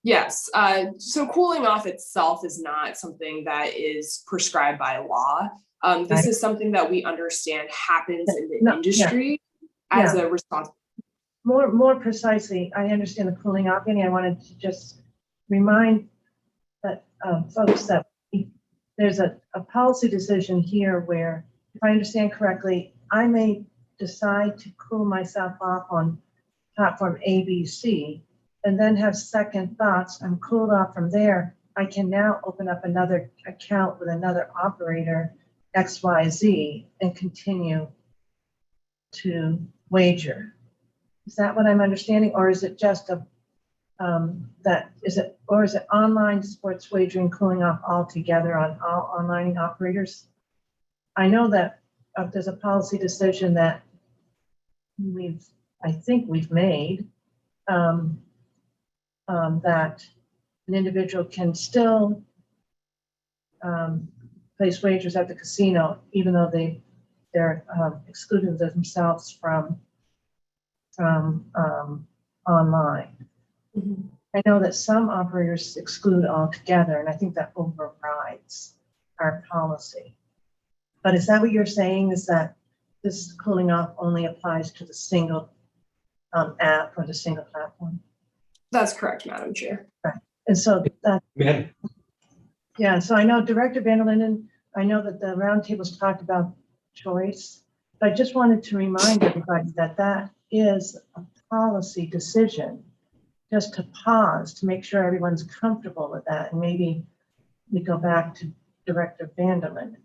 Speaker 13: Yes. So cooling off itself is not something that is prescribed by law. This is something that we understand happens in the industry as a response.
Speaker 1: More precisely, I understand the cooling off, Annie. I wanted to just remind that folks that there's a policy decision here where, if I understand correctly, I may decide to cool myself off on platform ABC and then have second thoughts. I'm cooled off from there. I can now open up another account with another operator, XYZ, and continue to wager. Is that what I'm understanding, or is it just is it online sports wagering cooling off altogether on all online operators? I know that there's a policy decision that I think we've made that an individual can still place wagers at the casino, even though they're excluding themselves from online.
Speaker 13: Mm-hmm.
Speaker 1: I know that some operators exclude altogether, and I think that overrides our policy. But is that what you're saying, is that this cooling off only applies to the single app or the single platform?
Speaker 13: That's correct, Madam Chair.
Speaker 1: Right. And so that, yeah, so I know Director Van der Linden, I know that the roundtables talked about choice, but I just wanted to remind everybody that that is a policy decision, just to pause to make sure everyone's comfortable with that. And maybe we go back to Director Van der Linden.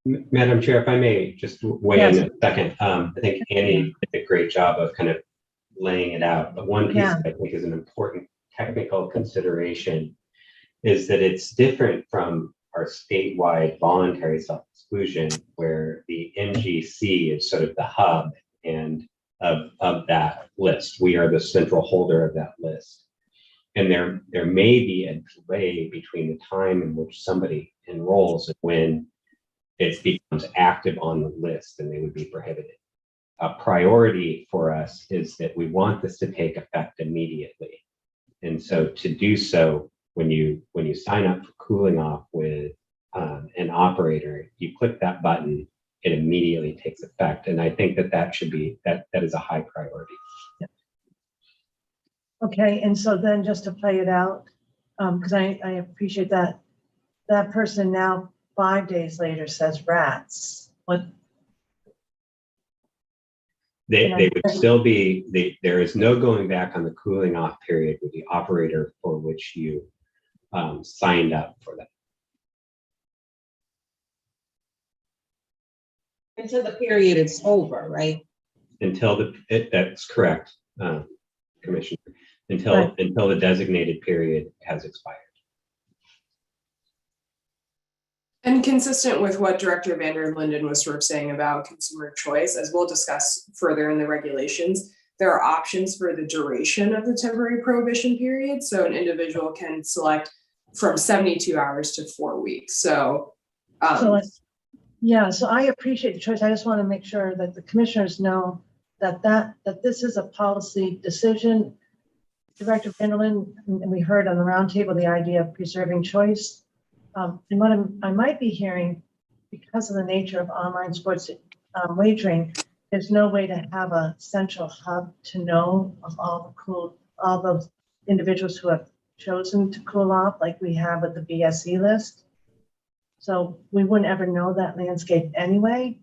Speaker 14: Madam Chair, if I may just weigh in a second. I think Annie did a great job of kind of laying it out. But one piece I think is an important technical consideration is that it's different from our statewide voluntary self-exclusion, where the MGC is sort of the hub and of that list. We are the central holder of that list. And there may be a delay between the time in which somebody enrolls and when it becomes active on the list and they would be prohibited. A priority for us is that we want this to take effect immediately. And so to do so, when you sign up for cooling off with an operator, you click that button, it immediately takes effect. And I think that should be, that is a high priority.
Speaker 1: Okay, and so then just to play it out, because I appreciate that, that person now 5 days later says rats. What?
Speaker 14: They would still be, there is no going back on the cooling off period with the operator for which you signed up for that.
Speaker 4: Until the period is over, right?
Speaker 14: Until that's correct, Commissioner, until,
Speaker 1: Right.
Speaker 14: until the designated period has expired.
Speaker 13: And consistent with what Director Van der Linden was sort of saying about consumer choice, as we'll discuss further in the regulations, there are options for the duration of the temporary prohibition period. So an individual can select from 72 hours to 4 weeks. So,
Speaker 1: yeah, so I appreciate the choice. I just want to make sure that the commissioners know that this is a policy decision. Director Van der Linden, and we heard on the roundtable the idea of preserving choice. And what I might be hearing, because of the nature of online sports wagering, there's no way to have a central hub to know of all those individuals who have chosen to cool off, like we have with the BSE list. So we wouldn't ever know that landscape anyway.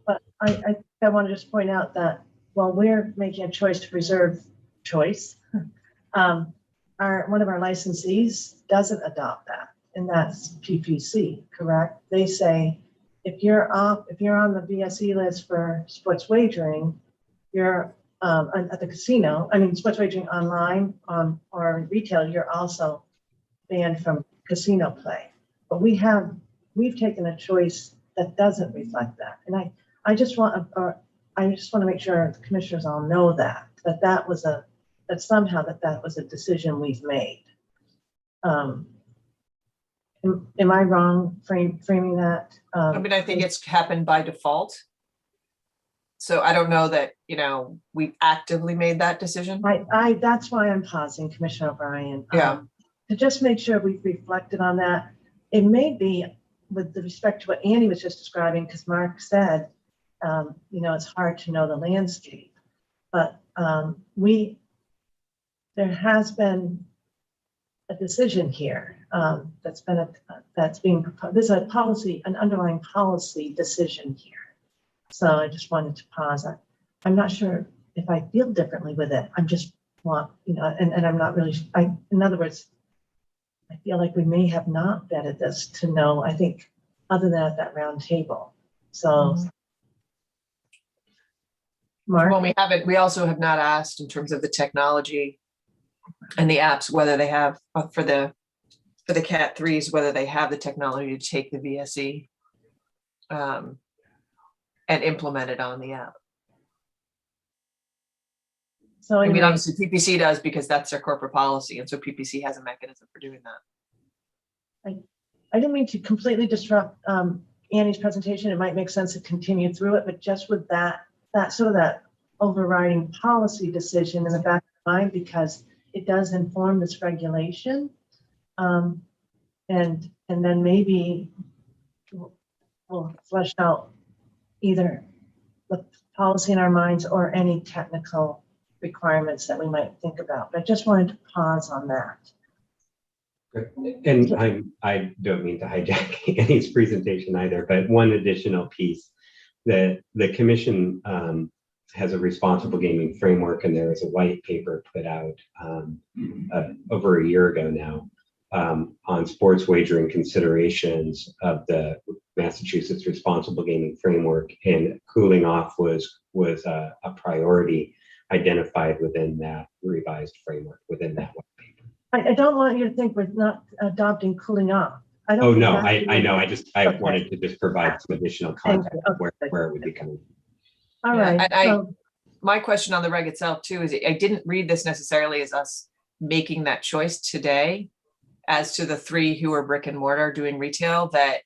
Speaker 1: But I want to just point out that while we're making a choice to preserve choice, one of our licensees doesn't adopt that, and that's PPC, correct? They say if you're on the BSE list for sports wagering, you're at the casino. I mean, sports wagering online or retail, you're also banned from casino play. But we've taken a choice that doesn't reflect that, and I just want to make sure the commissioners all know that somehow that was a decision we've made. Am I wrong framing that?
Speaker 2: I mean, I think it's happened by default. So I don't know that, we actively made that decision.
Speaker 1: That's why I'm pausing, Commissioner O'Brien.
Speaker 2: Yeah.
Speaker 1: To just make sure we've reflected on that. It may be with respect to what Annie was just describing, because Mark said, it's hard to know the landscape, but there has been a decision here that's being proposed. There's a policy, an underlying policy decision here. So I just wanted to pause. I'm not sure if I feel differently with it. I'm just and I'm not really, in other words, I feel like we may have not vetted this to know, I think, other than at that round table. So, Mark?
Speaker 2: Well, we also have not asked in terms of the technology and the apps, whether they have, for the Cat 3s, whether they have the technology to take the VSE and implement it on the app.
Speaker 1: So
Speaker 2: I mean, obviously PPC does because that's their corporate policy. And so PPC has a mechanism for doing that.
Speaker 1: I didn't mean to completely disrupt Annie's presentation. It might make sense to continue through it, but just with that overriding policy decision in the back of my mind, because it does inform this regulation. And then maybe we'll flesh out either the policy in our minds or any technical requirements that we might think about. But I just wanted to pause on that.
Speaker 14: And I don't mean to hijack Annie's presentation either, but one additional piece that the commission has a responsible gaming framework, and there is a white paper put out over a year ago now on sports wagering considerations of the Massachusetts responsible gaming framework, and cooling off was a priority identified within that revised framework, within that white paper.
Speaker 1: I don't want you to think we're not adopting cooling off.
Speaker 14: I know. I wanted to just provide some additional context where it would be coming.
Speaker 1: All right.
Speaker 2: And my question on the reg itself too is I didn't read this necessarily as us making that choice today as to the 3 who are brick and mortar doing retail, that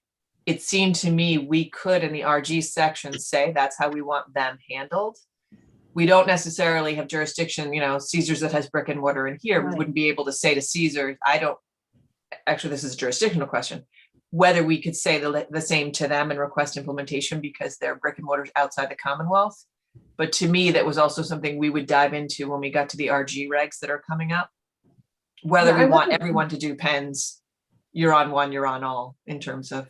Speaker 2: it seemed to me we could in the RG section say that's how we want them handled. We don't necessarily have jurisdiction, Caesars that has brick and mortar in here. Right. We wouldn't be able to say to Caesars, actually, this is a jurisdictional question, whether we could say the same to them and request implementation because they're brick and mortars outside the Commonwealth. But to me, that was also something we would dive into when we got to the RG regs that are coming up, whether we want everyone to do pens, you're on one, you're on all, in terms of,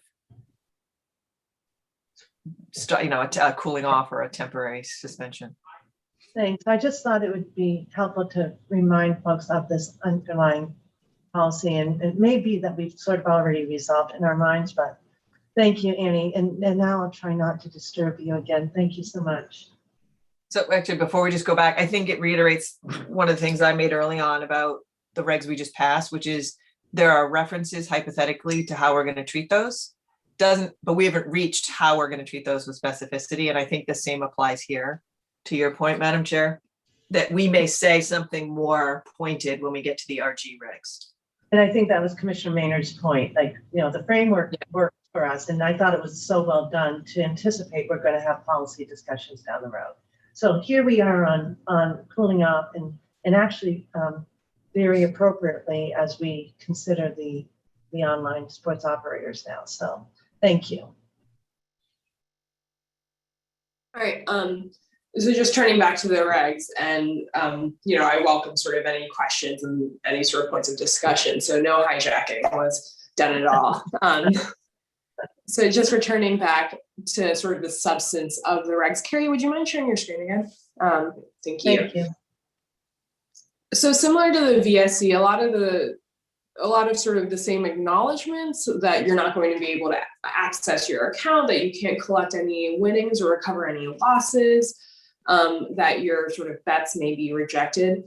Speaker 2: a cooling off or a temporary suspension.
Speaker 1: Thanks. I just thought it would be helpful to remind folks of this underlying policy, and it may be that we've sort of already resolved in our minds, but Thank you, Annie. And now I'll try not to disturb you again. Thank you so much.
Speaker 2: So actually, before we just go back, I think it reiterates one of the things I made early on about the regs we just passed, which is there are references hypothetically to how we're going to treat those. But we haven't reached how we're going to treat those with specificity. And I think the same applies here, to your point, Madam Chair, that we may say something more pointed when we get to the RG regs.
Speaker 1: And I think that was Commissioner Maynard's point, like, the framework worked for us. And I thought it was so well done to anticipate we're going to have policy discussions down the road. So here we are on cooling off and actually very appropriately as we consider the online sports operators now. So thank you.
Speaker 13: All right. So just turning back to the regs, and I welcome sort of any questions and any sort of points of discussion. So no hijacking was done at all. So just returning back to sort of the substance of the regs. Carrie, would you mind sharing your screen again? Thank you.
Speaker 1: Thank you.
Speaker 13: So similar to the VSE, a lot of sort of the same acknowledgements that you're not going to be able to access your account, that you can't collect any winnings or recover any losses, that your sort of bets may be rejected.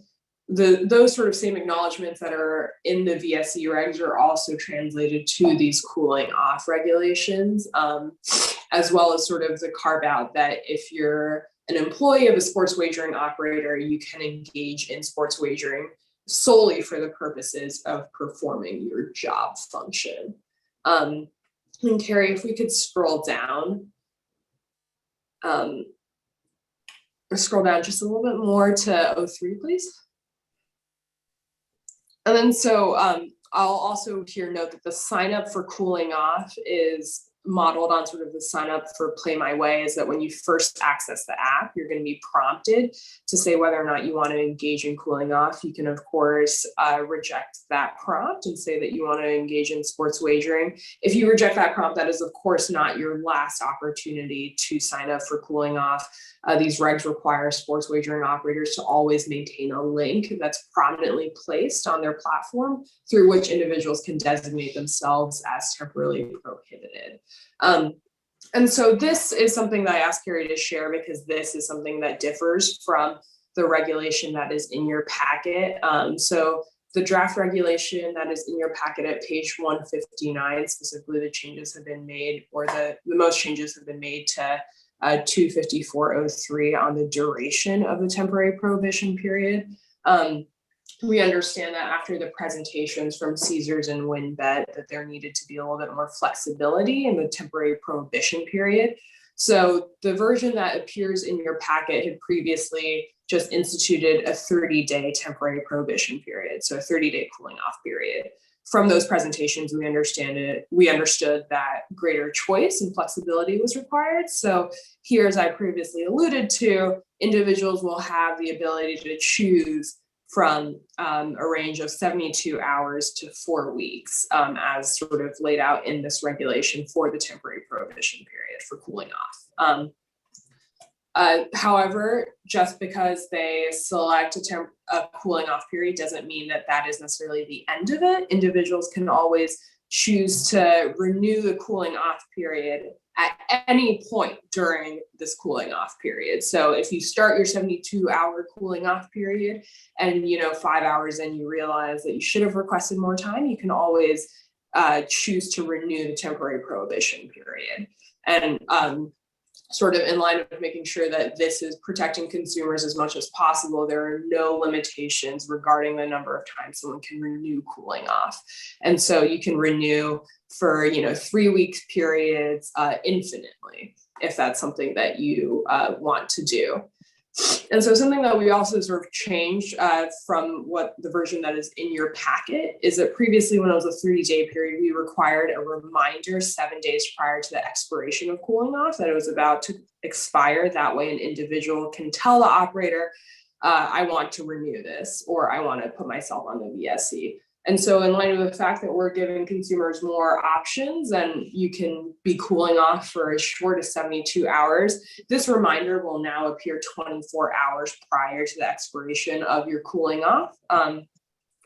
Speaker 13: Those sort of same acknowledgements that are in the VSE regs are also translated to these cooling off regulations, as well as sort of the carve out that if you're an employee of a sports wagering operator, you can engage in sports wagering solely for the purposes of performing your job function. And Carrie, if we could scroll down just a little bit more to 03, please. And then so I'll also here note that the sign up for cooling off is modeled on sort of the sign up for Play My Way, is that when you first access the app, you're going to be prompted to say whether or not you want to engage in cooling off. You can, of course, reject that prompt and say that you want to engage in sports wagering. If you reject that prompt, that is, of course, not your last opportunity to sign up for cooling off. These regs require sports wagering operators to always maintain a link that's prominently placed on their platform through which individuals can designate themselves as temporarily prohibited. And so this is something that I asked Carrie to share because this is something that differs from the regulation that is in your packet. So the draft regulation that is in your packet at page 159, specifically the changes have been made, or the most changes have been made to 254.03 on the duration of the temporary prohibition period. We understand that after the presentations from Caesars and WinBet that there needed to be a little bit more flexibility in the temporary prohibition period. So the version that appears in your packet had previously just instituted a 30-day temporary prohibition period, so a 30-day cooling off period. From those presentations, we understood that greater choice and flexibility was required. So here, as I previously alluded to, individuals will have the ability to choose from a range of 72 hours to 4 weeks, as sort of laid out in this regulation for the temporary prohibition period for cooling off. However, just because they select a cooling off period doesn't mean that that is necessarily the end of it. Individuals can always choose to renew the cooling off period at any point during this cooling off period. So if you start your 72-hour cooling off period and 5 hours in you realize that you should have requested more time, you can always choose to renew the temporary prohibition period. And sort of in line with making sure that this is protecting consumers as much as possible, there are no limitations regarding the number of times someone can renew cooling off. And so you can renew for 3 week periods infinitely, if that's something that you want to do. And so something that we also sort of changed from what the version that is in your packet is that previously when it was a 30-day period, we required a reminder 7 days prior to the expiration of cooling off that it was about to expire. That way an individual can tell the operator, I want to renew this, or I want to put myself on the VSE. And so in line with the fact that we're giving consumers more options and you can be cooling off for as short as 72 hours, this reminder will now appear 24 hours prior to the expiration of your cooling off.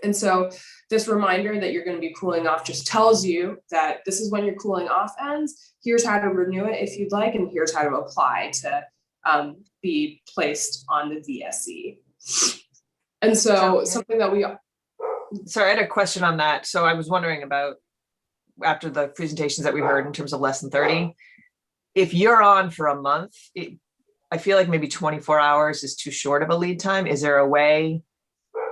Speaker 13: And so this reminder that you're going to be cooling off just tells you that this is when your cooling off ends. Here's how to renew it if you'd like, and here's how to apply to be placed on the VSE. And so something that we...
Speaker 2: Sorry, I had a question on that. So I was wondering about, after the presentations that we heard in terms of less than 30, if you're on for a month, I feel like maybe 24 hours is too short of a lead time. Is there a way,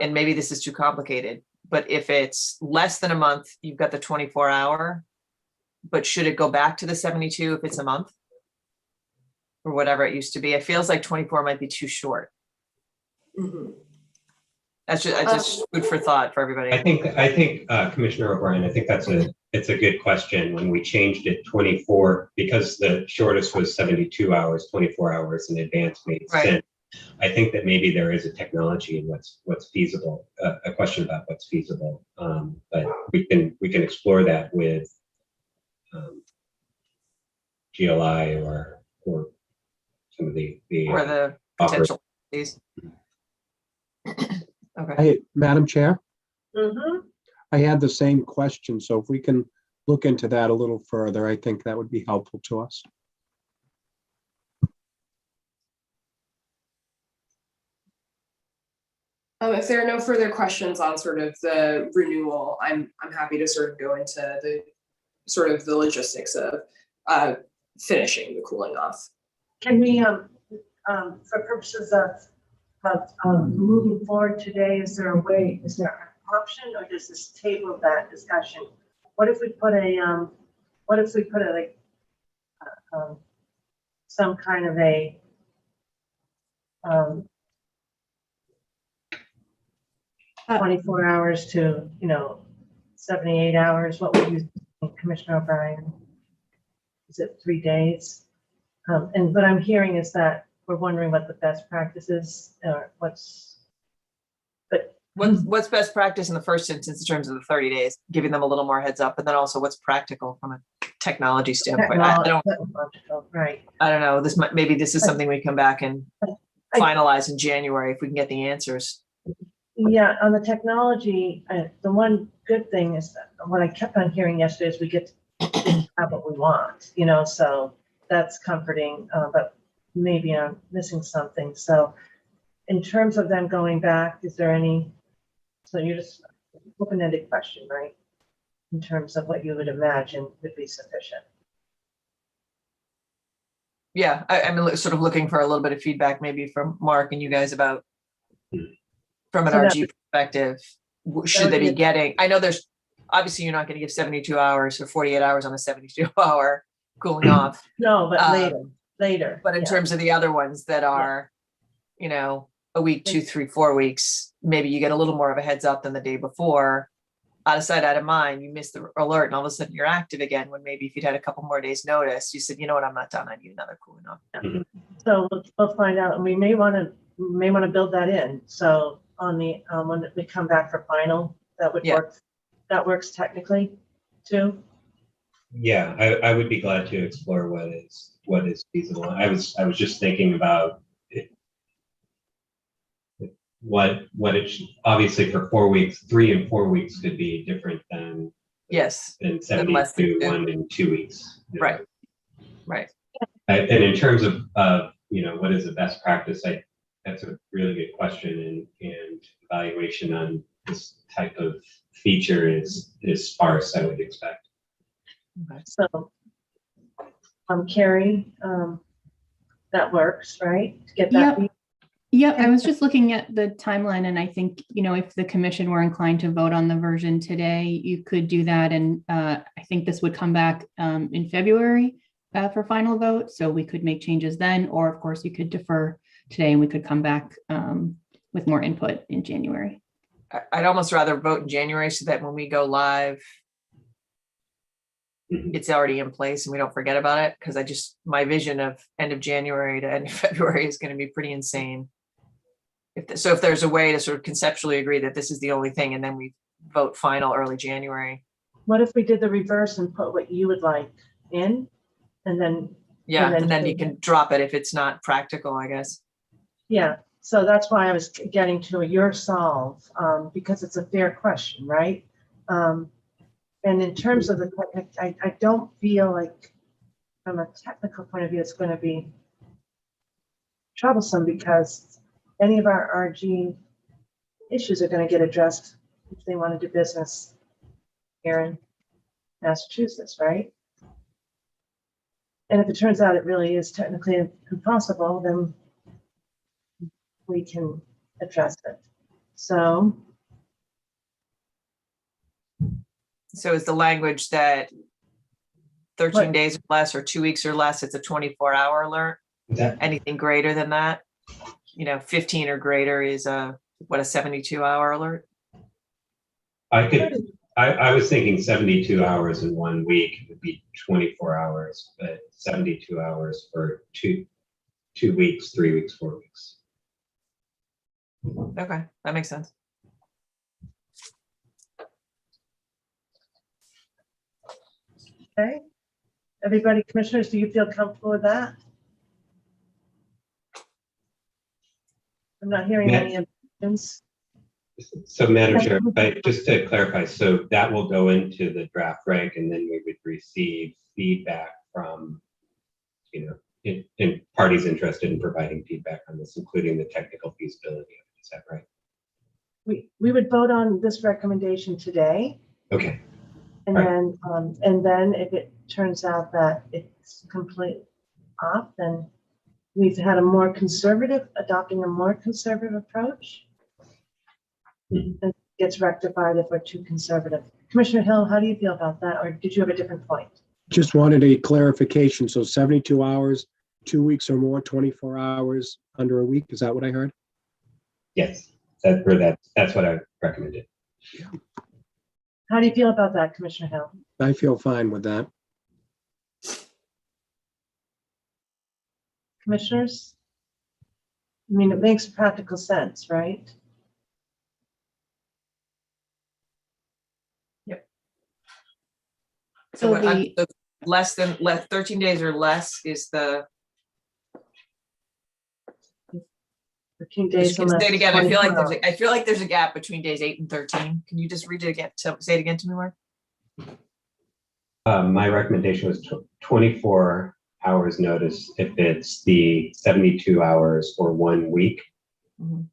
Speaker 2: and maybe this is too complicated, but if it's less than a month, you've got the 24-hour, but should it go back to the 72 if it's a month? Or whatever it used to be? It feels like 24 might be too short.
Speaker 13: Mm-hmm.
Speaker 2: That's just food for thought for everybody.
Speaker 14: I think Commissioner O'Brien, I think it's a good question. When we changed it 24, because the shortest was 72 hours, 24 hours in advance made sense. I think that maybe there is a technology in what's feasible, a question about what's feasible. But we can explore that with GLI or some of the
Speaker 2: or the potential fees. Okay.
Speaker 3: Hey, Madam Chair,
Speaker 1: Mm-hmm.
Speaker 3: I had the same question, so if we can look into that a little further, I think that would be helpful to us.
Speaker 13: If there are no further questions on sort of the renewal, I'm happy to sort of go into the sort of the logistics of finishing the cooling off.
Speaker 1: Can we, for purposes of moving forward today, is there an option, or does this table that discussion? What if we put some kind of a, 24 hours to, 78 hours, what would you think, Commissioner O'Brien? Is it 3 days? And what I'm hearing is that we're wondering what the best practice is, or what's
Speaker 2: best practice in the first instance in terms of the 30 days, giving them a little more heads up, and then also what's practical from a technology standpoint. I don't know. Maybe this is something we come back and finalize in January if we can get the answers.
Speaker 1: Yeah, on the technology, the one good thing is that what I kept on hearing yesterday is we get to have what we want, so that's comforting, but maybe I'm missing something. So in terms of them going back, is there any, so you're just open-ended question, right? In terms of what you would imagine would be sufficient.
Speaker 2: Yeah, I'm sort of looking for a little bit of feedback maybe from Mark and you guys about, from an RG perspective, should they be getting, I know there's, obviously you're not going to give 72 hours or 48 hours on a 72-hour cooling off.
Speaker 1: No, but later.
Speaker 2: But in terms of the other ones that are, a week, 2, 3, 4 weeks, maybe you get a little more of a heads up than the day before. Out of sight, out of mind, you miss the alert and all of a sudden you're active again, when maybe if you'd had a couple more days notice, you said, you know what, I'm not done, I need another cooling off.
Speaker 1: So we'll find out, and we may want to build that in. So on the, when we come back for final, that would work. That works technically too.
Speaker 14: Yeah, I would be glad to explore what is feasible. I was just thinking about what it should, obviously for 4 weeks, 3 and 4 weeks could be different than 72, 1 and 2 weeks.
Speaker 2: Right.
Speaker 14: And in terms of what is the best practice, that's a really good question, and evaluation on this type of feature is sparse, I would expect.
Speaker 1: Okay. So, Carrie, that works, right? To get that.
Speaker 12: Yep, I was just looking at the timeline, and I think, if the commission were inclined to vote on the version today, you could do that. And I think this would come back in February for final vote. So we could make changes then, or of course you could defer today and we could come back with more input in January.
Speaker 2: I'd almost rather vote in January so that when we go live, it's already in place and we don't forget about it. Because my vision of end of January to end of February is going to be pretty insane. If there's a way to sort of conceptually agree that this is the only thing, and then we vote final early January.
Speaker 1: What if we did the reverse and put what you would like in, and then
Speaker 2: and then you can drop it if it's not practical, I guess.
Speaker 1: Yeah. So that's why I was getting to your solve, because it's a fair question, right? And in terms of the, I don't feel like from a technical point of view, it's going to be troublesome because any of our RG issues are going to get addressed if they want to do business here in Massachusetts, right? And if it turns out it really is technically impossible, then we can address it. So
Speaker 2: is the language that 13
Speaker 1: What?
Speaker 2: days or less or 2 weeks or less, it's a 24-hour alert?
Speaker 14: That,
Speaker 2: Anything greater than that, 15 or greater is a 72-hour alert?
Speaker 14: I was thinking 72 hours in 1 week would be 24 hours, but 72 hours for two weeks, 3 weeks, 4 weeks.
Speaker 2: Okay, that makes sense.
Speaker 1: Okay. Everybody, commissioners, do you feel comfortable with that? I'm not hearing
Speaker 14: Yeah.
Speaker 1: any objections.
Speaker 14: So Madam Chair, just to clarify, so that will go into the draft reg and then we would receive feedback from, in parties interested in providing feedback on this, including the technical feasibility of it. Is that right?
Speaker 1: We would vote on this recommendation today.
Speaker 14: Okay.
Speaker 1: And
Speaker 14: Right.
Speaker 1: then if it turns out that it's complete off, then we've had adopting a more conservative approach. And it gets rectified if we're too conservative. Commissioner Hill, how do you feel about that? Or did you have a different point?
Speaker 3: Just wanted a clarification. So 72 hours, 2 weeks or more, 24 hours under a week. Is that what I heard?
Speaker 14: Yes, that's what I recommended.
Speaker 1: How do you feel about that, Commissioner Hill?
Speaker 3: I feel fine with that.
Speaker 1: Commissioners? I mean, it makes practical sense, right?
Speaker 2: So
Speaker 12: the-
Speaker 2: the less than 13 days or less is the.
Speaker 1: 13 days.
Speaker 2: Say it again. I feel like there's
Speaker 1: a
Speaker 2: a gap between days 8 and 13. Can you just read it again? Say it again to me, Mark.
Speaker 14: My recommendation was 24 hours notice if it's the 72 hours or 1 week.
Speaker 2: Mhm.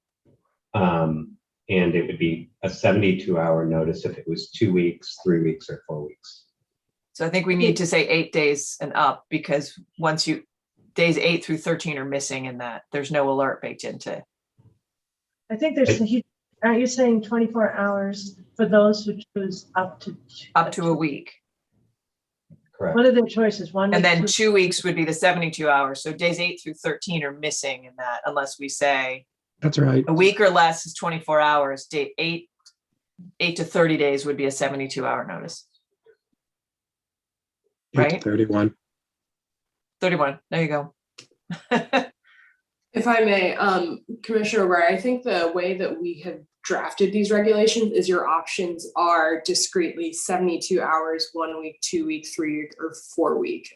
Speaker 14: And it would be a 72-hour notice if it was 2 weeks, 3 weeks, or 4 weeks.
Speaker 2: So I think we need to say 8 days and up because days 8 through 13 are missing in that. There's no alert baked into.
Speaker 1: I think aren't you saying 24 hours for those who choose up to
Speaker 2: a week?
Speaker 14: Correct.
Speaker 1: What are their choices? One
Speaker 2: And
Speaker 1: week,
Speaker 2: then
Speaker 1: 2
Speaker 2: 2 weeks would be the 72 hours. So days 8 through 13 are missing in that unless we say
Speaker 3: That's right.
Speaker 2: a week or less is 24 hours. Day 8 to 30 days would be a 72-hour notice.
Speaker 3: 8 to
Speaker 2: Right?
Speaker 3: 31.
Speaker 2: 31. There you go.
Speaker 13: If I may, Commissioner Wright, I think the way that we have drafted these regulations is your options are discretely 72 hours, 1 week, 2 week, 3 week, or 4 week.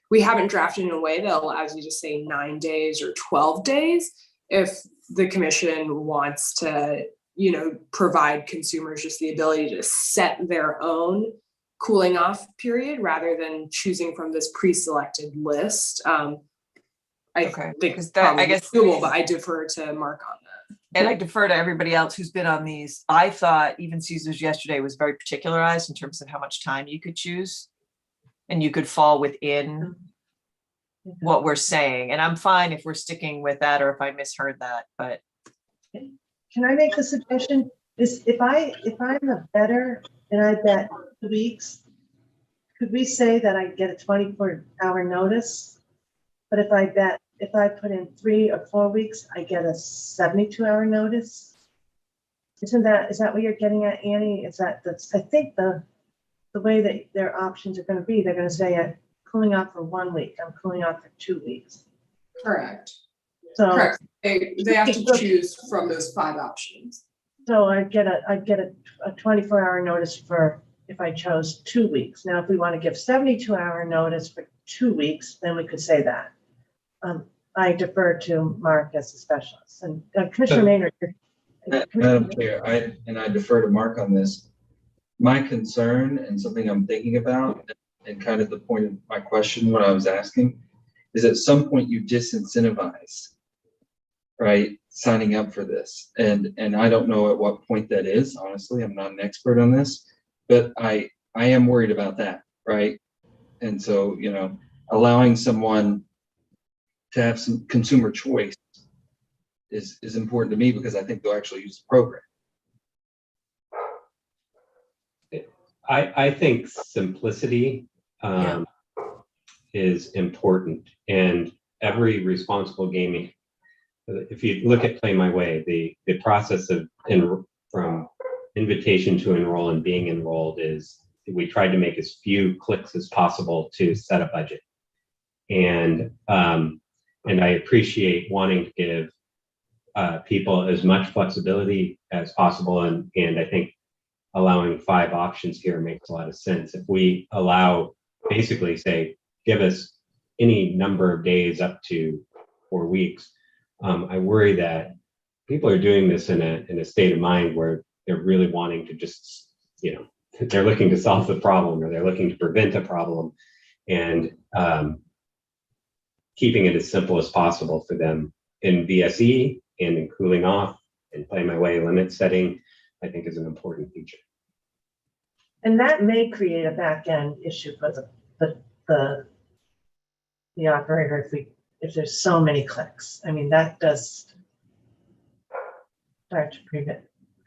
Speaker 13: We haven't drafted in a way that allows you to say 9 days or 12 days. If the commission wants to, provide consumers just the ability to set their own cooling off period rather than choosing from this pre-selected list. I think
Speaker 2: because that, I guess,
Speaker 13: doable, but I defer to Mark on that.
Speaker 2: And I defer to everybody else who's been on these. I thought even Caesar's yesterday was very particularized in terms of how much time you could choose and you could fall within what we're saying. And I'm fine if we're sticking with that or if I misheard that, but.
Speaker 1: Can I make the suggestion? If I'm a bettor and I bet 2 weeks, could we say that I get a 24-hour notice? But if I put in 3 or 4 weeks, I get a 72-hour notice? Is that what you're getting at, Annie? I think the way that their options are going to be, they're going to say I'm cooling off for 1 week, I'm cooling off for 2 weeks.
Speaker 13: Correct.
Speaker 1: So
Speaker 13: correct. They have to choose from those 5 options.
Speaker 1: So I'd get a 24-hour notice for if I chose 2 weeks. Now, if we want to give 72-hour notice for 2 weeks, then we could say that. I defer to Mark as a specialist. And Commissioner Maynard.
Speaker 5: Madam Chair, I defer to Mark on this. My concern and something I'm thinking about, and kind of the point of my question, what I was asking, is at some point you disincentivize, right, signing up for this. And I don't know at what point that is, honestly, I'm not an expert on this, but I am worried about that, right? And so, you know, allowing someone to have some consumer choice is important to me because I think they'll actually use the program.
Speaker 14: I think simplicity is important, and every responsible gaming. If you look at Play My Way, the process of from invitation to enroll and being enrolled is we tried to make as few clicks as possible to set a budget, and I appreciate wanting to give people as much flexibility as possible, and I think allowing 5 options here makes a lot of sense. If we allow, basically say, give us any number of days up to 4 weeks, I worry that people are doing this in a state of mind where they're really wanting to just, you know, they're looking to solve the problem or they're looking to prevent a problem, and keeping it as simple as possible for them in VSE and in cooling off and Play My Way limit setting, I think is an important feature.
Speaker 1: And that may create a back end issue for the operator if there's so many clicks. I mean, that does start to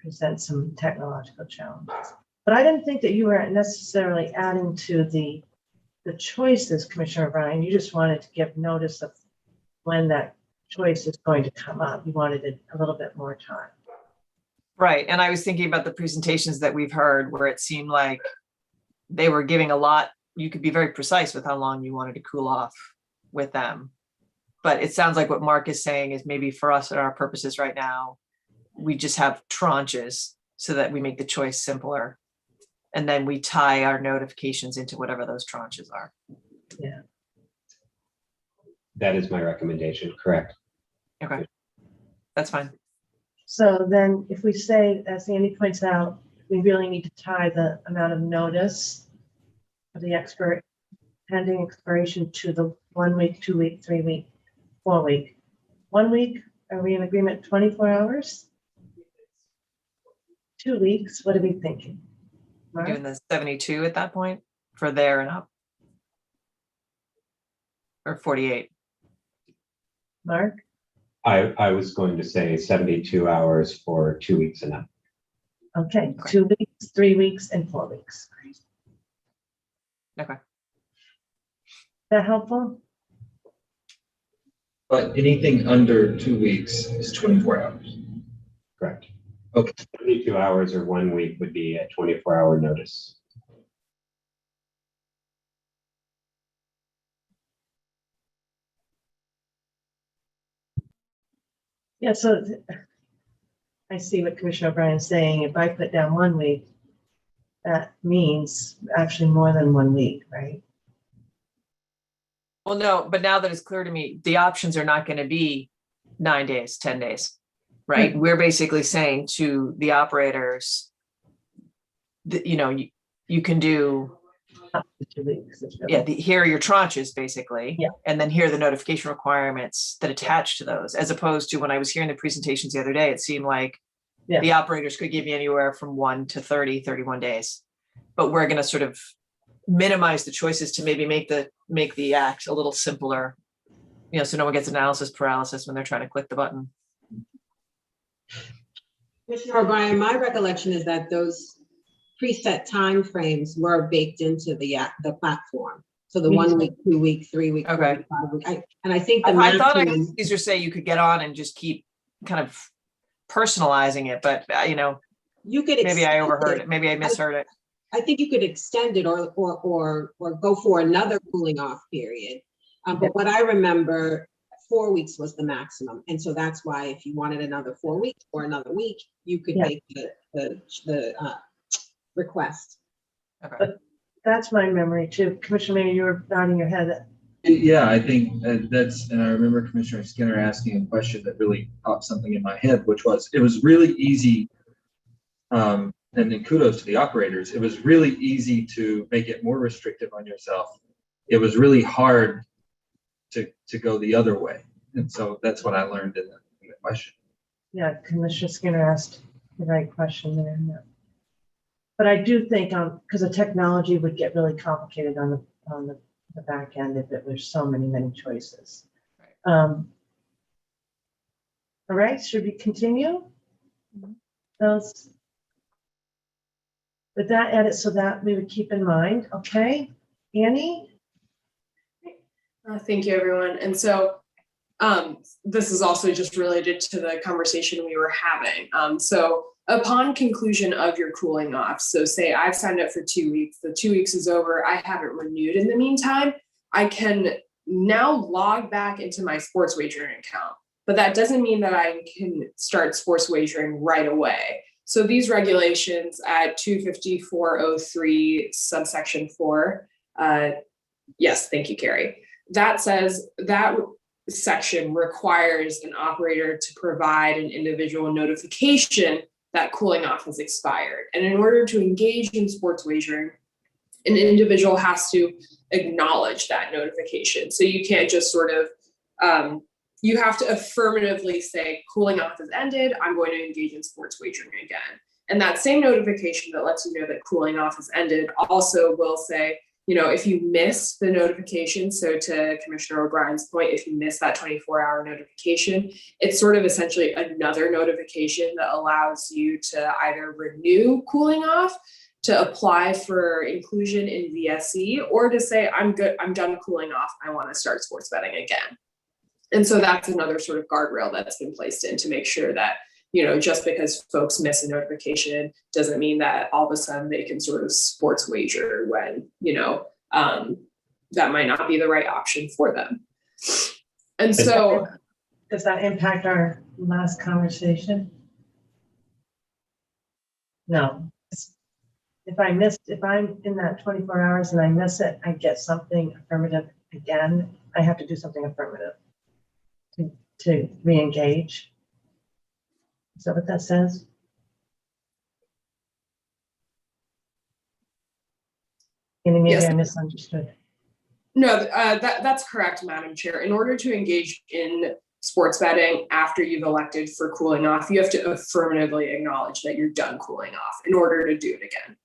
Speaker 1: present some technological challenges. But I didn't think that you were necessarily adding to the choices, Commissioner O'Brien. You just wanted to give notice of when that choice is going to come up. You wanted a little bit more time.
Speaker 2: Right. And I was thinking about the presentations that we've heard where it seemed like they were giving a lot. You could be very precise with how long you wanted to cool off with them. But it sounds like what Mark is saying is maybe for us and our purposes right now, we just have tranches so that we make the choice simpler. And then we tie our notifications into whatever those tranches are.
Speaker 1: Yeah.
Speaker 14: That is my recommendation, correct.
Speaker 2: Okay, that's fine.
Speaker 1: So then if we say, as Andy points out, we really need to tie the amount of notice of the pending expiration to the 1 week, 2 week, 3 week, 4 week. 1 week, are we in agreement 24 hours? 2 weeks, what are we thinking?
Speaker 2: We're doing the 72 at that point for there and up. Or 48.
Speaker 1: Mark?
Speaker 14: I was going to say 72 hours for 2 weeks and up.
Speaker 1: Okay, 2 weeks, 3 weeks, and 4 weeks.
Speaker 2: Okay.
Speaker 1: Is that helpful?
Speaker 5: But anything under 2 weeks is 24 hours.
Speaker 14: Correct.
Speaker 5: Okay.
Speaker 14: 72 hours or 1 week would be a 24-hour notice.
Speaker 1: Yeah, so I see what Commissioner O'Brien is saying. If I put down 1 week, that means actually more than 1 week, right?
Speaker 2: Well, no, but now that it's clear to me, the options are not going to be 9 days, 10 days, right? We're basically saying to the operators that, you know, you can do,
Speaker 1: Up to 2 weeks.
Speaker 2: yeah, here are your tranches basically.
Speaker 1: Yeah.
Speaker 2: And then here are the notification requirements that attach to those, as opposed to when I was hearing the presentations the other day, it seemed like the operators could give you anywhere from 1 to 30, 31 days. But we're going to sort of minimize the choices to maybe make the act a little simpler, you know, so no one gets analysis paralysis when they're trying to click the button.
Speaker 4: Commissioner O'Brien, my recollection is that those preset timeframes were baked into the platform. So the 1 week, 2 week, 3 week,
Speaker 2: Okay.
Speaker 4: 4 week, 5 week. And I think the
Speaker 2: I thought I
Speaker 4: maximum,
Speaker 2: could either say you could get on and just keep kind of personalizing it, but you know,
Speaker 4: you could
Speaker 2: maybe I
Speaker 4: extend
Speaker 2: overheard
Speaker 4: it.
Speaker 2: it. Maybe I misheard it.
Speaker 4: I think you could extend it or go for another cooling off period. But what I remember, 4 weeks was the maximum. And so that's why if you wanted another 4 weeks or another week, you could make the request.
Speaker 2: Okay.
Speaker 1: But that's my memory too. Commissioner Mayor, you were nodding your head.
Speaker 5: Yeah, I think that's, and I remember Commissioner Skinner asking a question that really popped something in my head, which was, it was really easy, and then kudos to the operators, it was really easy to make it more restrictive on yourself. It was really hard to go the other way. And so that's what I learned in the question.
Speaker 1: Yeah, Commissioner Skinner asked the right question there. Yeah. But I do think, because the technology would get really complicated on the back end if it was so many choices. All right, should we continue? Those, with that edit, so that we would keep in mind, okay? Annie?
Speaker 13: Thank you, everyone. And so this is also just related to the conversation we were having. So upon conclusion of your cooling off, so say I've signed up for 2 weeks, the 2 weeks is over, I haven't renewed in the meantime, I can now log back into my sports wagering account, but that doesn't mean that I can start sports wagering right away. So these regulations at 254.03 subsection 4, yes, thank you, Carrie. That says that section requires an operator to provide an individual notification that cooling off has expired. And in order to engage in sports wagering, an individual has to acknowledge that notification. So you can't just sort of, you have to affirmatively say, cooling off has ended, I'm going to engage in sports wagering again. And that same notification that lets you know that cooling off has ended also will say, you know, if you miss the notification, so to Commissioner O'Brien's point, if you miss that 24-hour notification, it's sort of essentially another notification that allows you to either renew cooling off, to apply for inclusion in VSC, or to say, I'm good, I'm done cooling off, I want to start sports betting again. And so that's another sort of guardrail that's been placed in to make sure that, you know, just because folks miss a notification doesn't mean that all of a sudden they can sort of sports wager when, you know, that might not be the right option for them. And so,
Speaker 1: does that impact our last conversation? No. If I'm in that 24 hours and I miss it, I get something affirmative again. I have to do something affirmative to re-engage. Is that what that says? And maybe
Speaker 13: yes.
Speaker 1: I misunderstood.
Speaker 13: No, that's correct, Madam Chair. In order to engage in sports betting after you've elected for cooling off, you have to affirmatively acknowledge that you're done cooling off in order to do it again.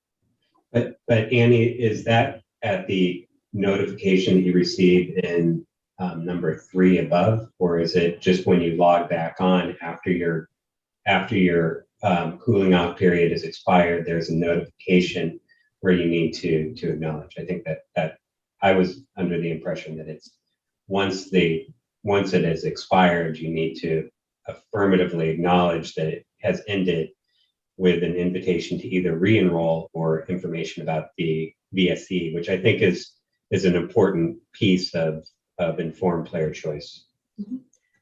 Speaker 14: But Annie, is that at the notification that you received in number 3 above, or is it just when you log back on after your cooling off period is expired, there's a notification where you need to acknowledge? I think that I was under the impression that it's once it has expired, you need to affirmatively acknowledge that it has ended with an invitation to either re-enroll or information about the VSE, which I think is an important piece of informed player choice.
Speaker 13: Mm-hmm.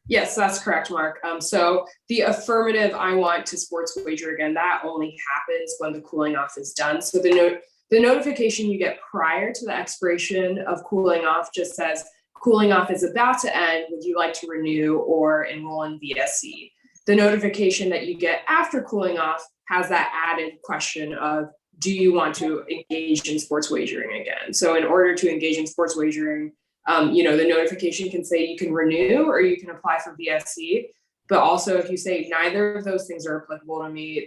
Speaker 13: Yes, that's correct, Mark. So the affirmative I want to sports wager again, that only happens when the cooling off is done. So the notification you get prior to the expiration of cooling off just says, cooling off is about to end, would you like to renew or enroll in VSE? The notification that you get after cooling off has that added question of, do you want to engage in sports wagering again? So in order to engage in sports wagering, you know, the notification can say you can renew or you can apply for VSC. But also if you say neither of those things are applicable to me,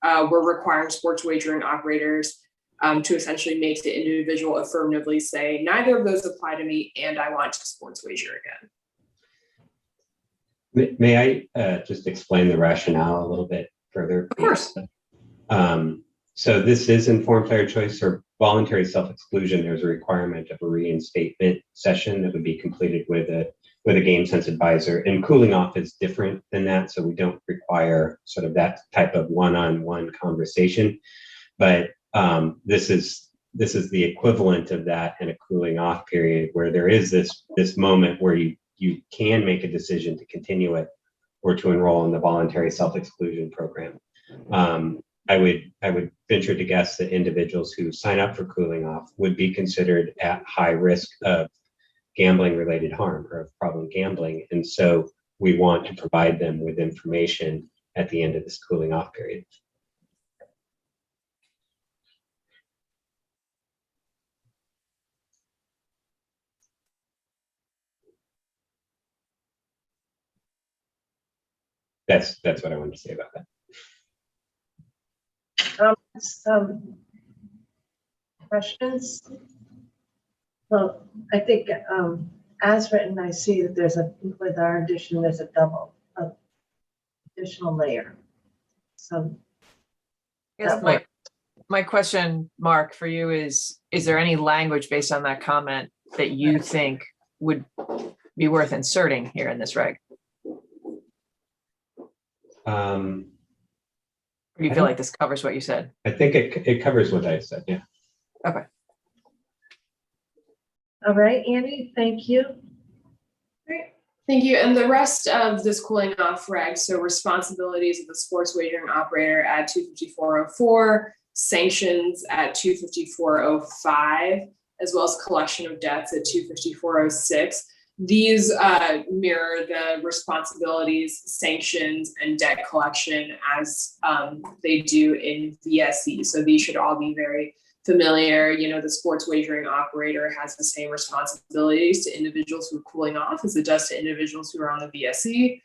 Speaker 13: we're requiring sports wagering operators to essentially make the individual affirmatively say, neither of those apply to me and I want to sports wager again.
Speaker 14: May I just explain the rationale a little bit further?
Speaker 13: Of course.
Speaker 14: So this is informed player choice or voluntary self-exclusion. There's a requirement of a reinstatement session that would be completed with a game sense advisor, and cooling off is different than that. So we don't require sort of that type of one-on-one conversation, but this is the equivalent of that in a cooling off period where there is this moment where you can make a decision to continue it or to enroll in the voluntary self-exclusion program. I would venture to guess that individuals who sign up for cooling off would be considered at high risk of gambling related harm or of problem gambling. And so we want to provide them with information at the end of this cooling off period. That's what I wanted to say about that.
Speaker 1: Some questions? Well, I think as written, I see that there's with our addition, there's a additional layer. So
Speaker 2: Yes, my question, Mark, for you is there any language based on that comment that you think would be worth inserting here in this reg? Or do you feel like this covers what you said?
Speaker 14: I think it covers what I said, yeah.
Speaker 2: Okay.
Speaker 1: All right, Annie, thank you.
Speaker 13: Great, thank you. And the rest of this cooling off reg, so responsibilities of the sports wagering operator at 25404, sanctions at 25405, as well as collection of debts at 25406. These mirror the responsibilities, sanctions, and debt collection as they do in VSE. So these should all be very familiar. You know, the sports wagering operator has the same responsibilities to individuals who are cooling off as it does to individuals who are on the VSE.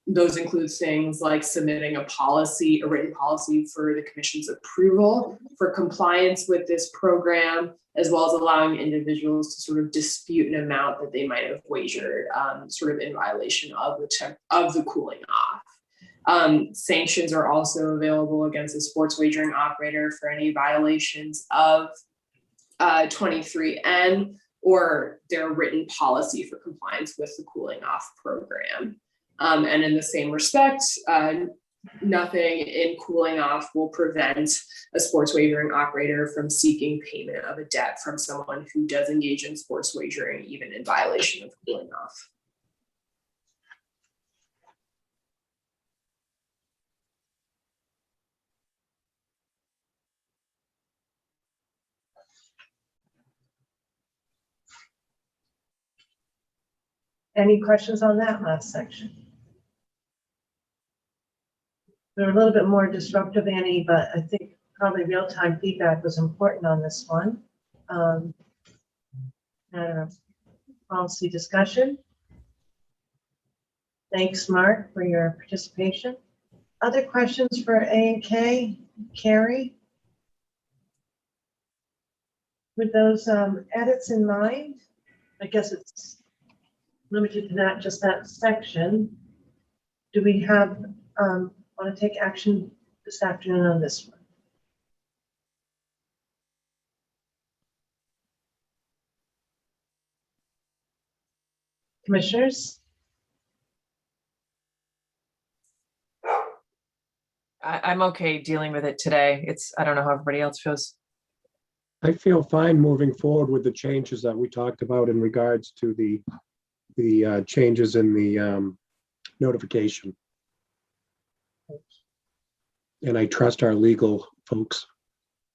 Speaker 13: Those include things like submitting a written policy for the commission's approval for compliance with this program, as well as allowing individuals to sort of dispute an amount that they might have wagered sort of in violation of the cooling off. Sanctions are also available against a sports wagering operator for any violations of 23N or their written policy for compliance with the cooling off program. And in the same respect, nothing in cooling off will prevent a sports wagering operator from seeking payment of a debt from someone who does engage in sports wagering, even in violation of cooling off.
Speaker 1: Any questions on that last section? They're a little bit more disruptive, Annie, but I think probably real-time feedback was important on this one. Policy discussion. Thanks, Mark, for your participation. Other questions for A and K? Carrie? With those edits in mind, I guess it's limited to that, just that section. Do we have want to take action this afternoon on this one? Commissioners?
Speaker 2: I'm okay dealing with it today. I don't know how everybody else feels.
Speaker 3: I feel fine moving forward with the changes that we talked about in regards to the changes in the notification. And I trust our legal folks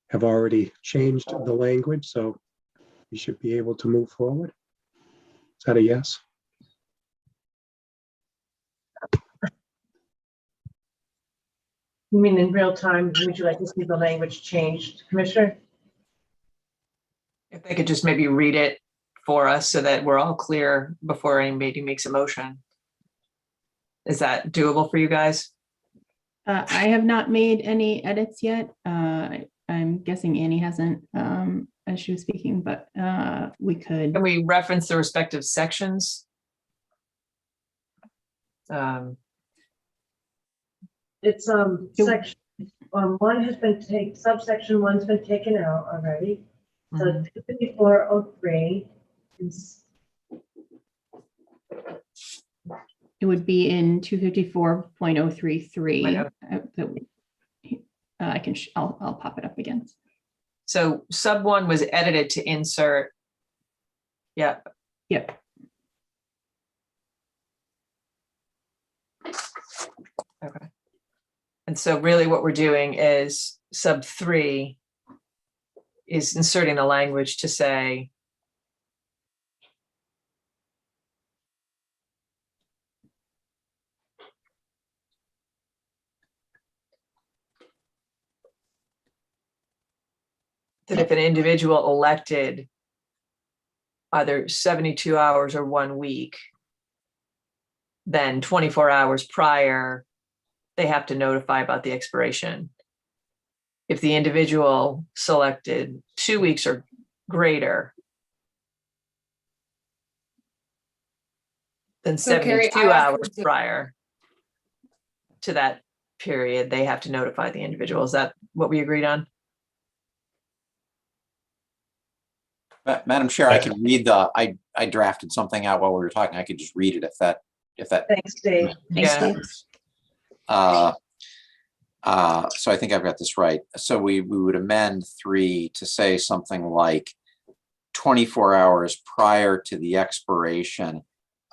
Speaker 3: have already changed the language, so we should be able to move forward. Is that a yes?
Speaker 1: You mean in real time? Would you like to see the language changed, Commissioner?
Speaker 2: If they could just maybe read it for us so that we're all clear before anybody makes a motion. Is that doable for you guys?
Speaker 12: I have not made any edits yet. I'm guessing Annie hasn't as she was speaking, but we could.
Speaker 2: Can we reference the respective sections?
Speaker 1: It's section one has been taken, subsection one's been taken out already. So 25403 is.
Speaker 12: It would be in 254.033. I'll pop it up again.
Speaker 2: So sub one was edited to insert. Yeah.
Speaker 12: Yep.
Speaker 2: Okay. And so really what we're doing is sub 3 is inserting the language to say that if an individual elected either 72 hours or 1 week, then 24 hours prior, they have to notify about the expiration. If the individual selected 2 weeks or greater, then
Speaker 13: So, Carrie,
Speaker 2: 72
Speaker 13: I
Speaker 2: hours
Speaker 13: offered to-
Speaker 2: prior to that period, they have to notify the individual. Is that what we agreed on?
Speaker 15: Madam Chair, I could read I drafted something out while we were talking. I could just read it if that.
Speaker 1: Thanks, Dave.
Speaker 2: Yeah.
Speaker 15: So I think I've got this right. So we would amend 3 to say something like 24 hours prior to the expiration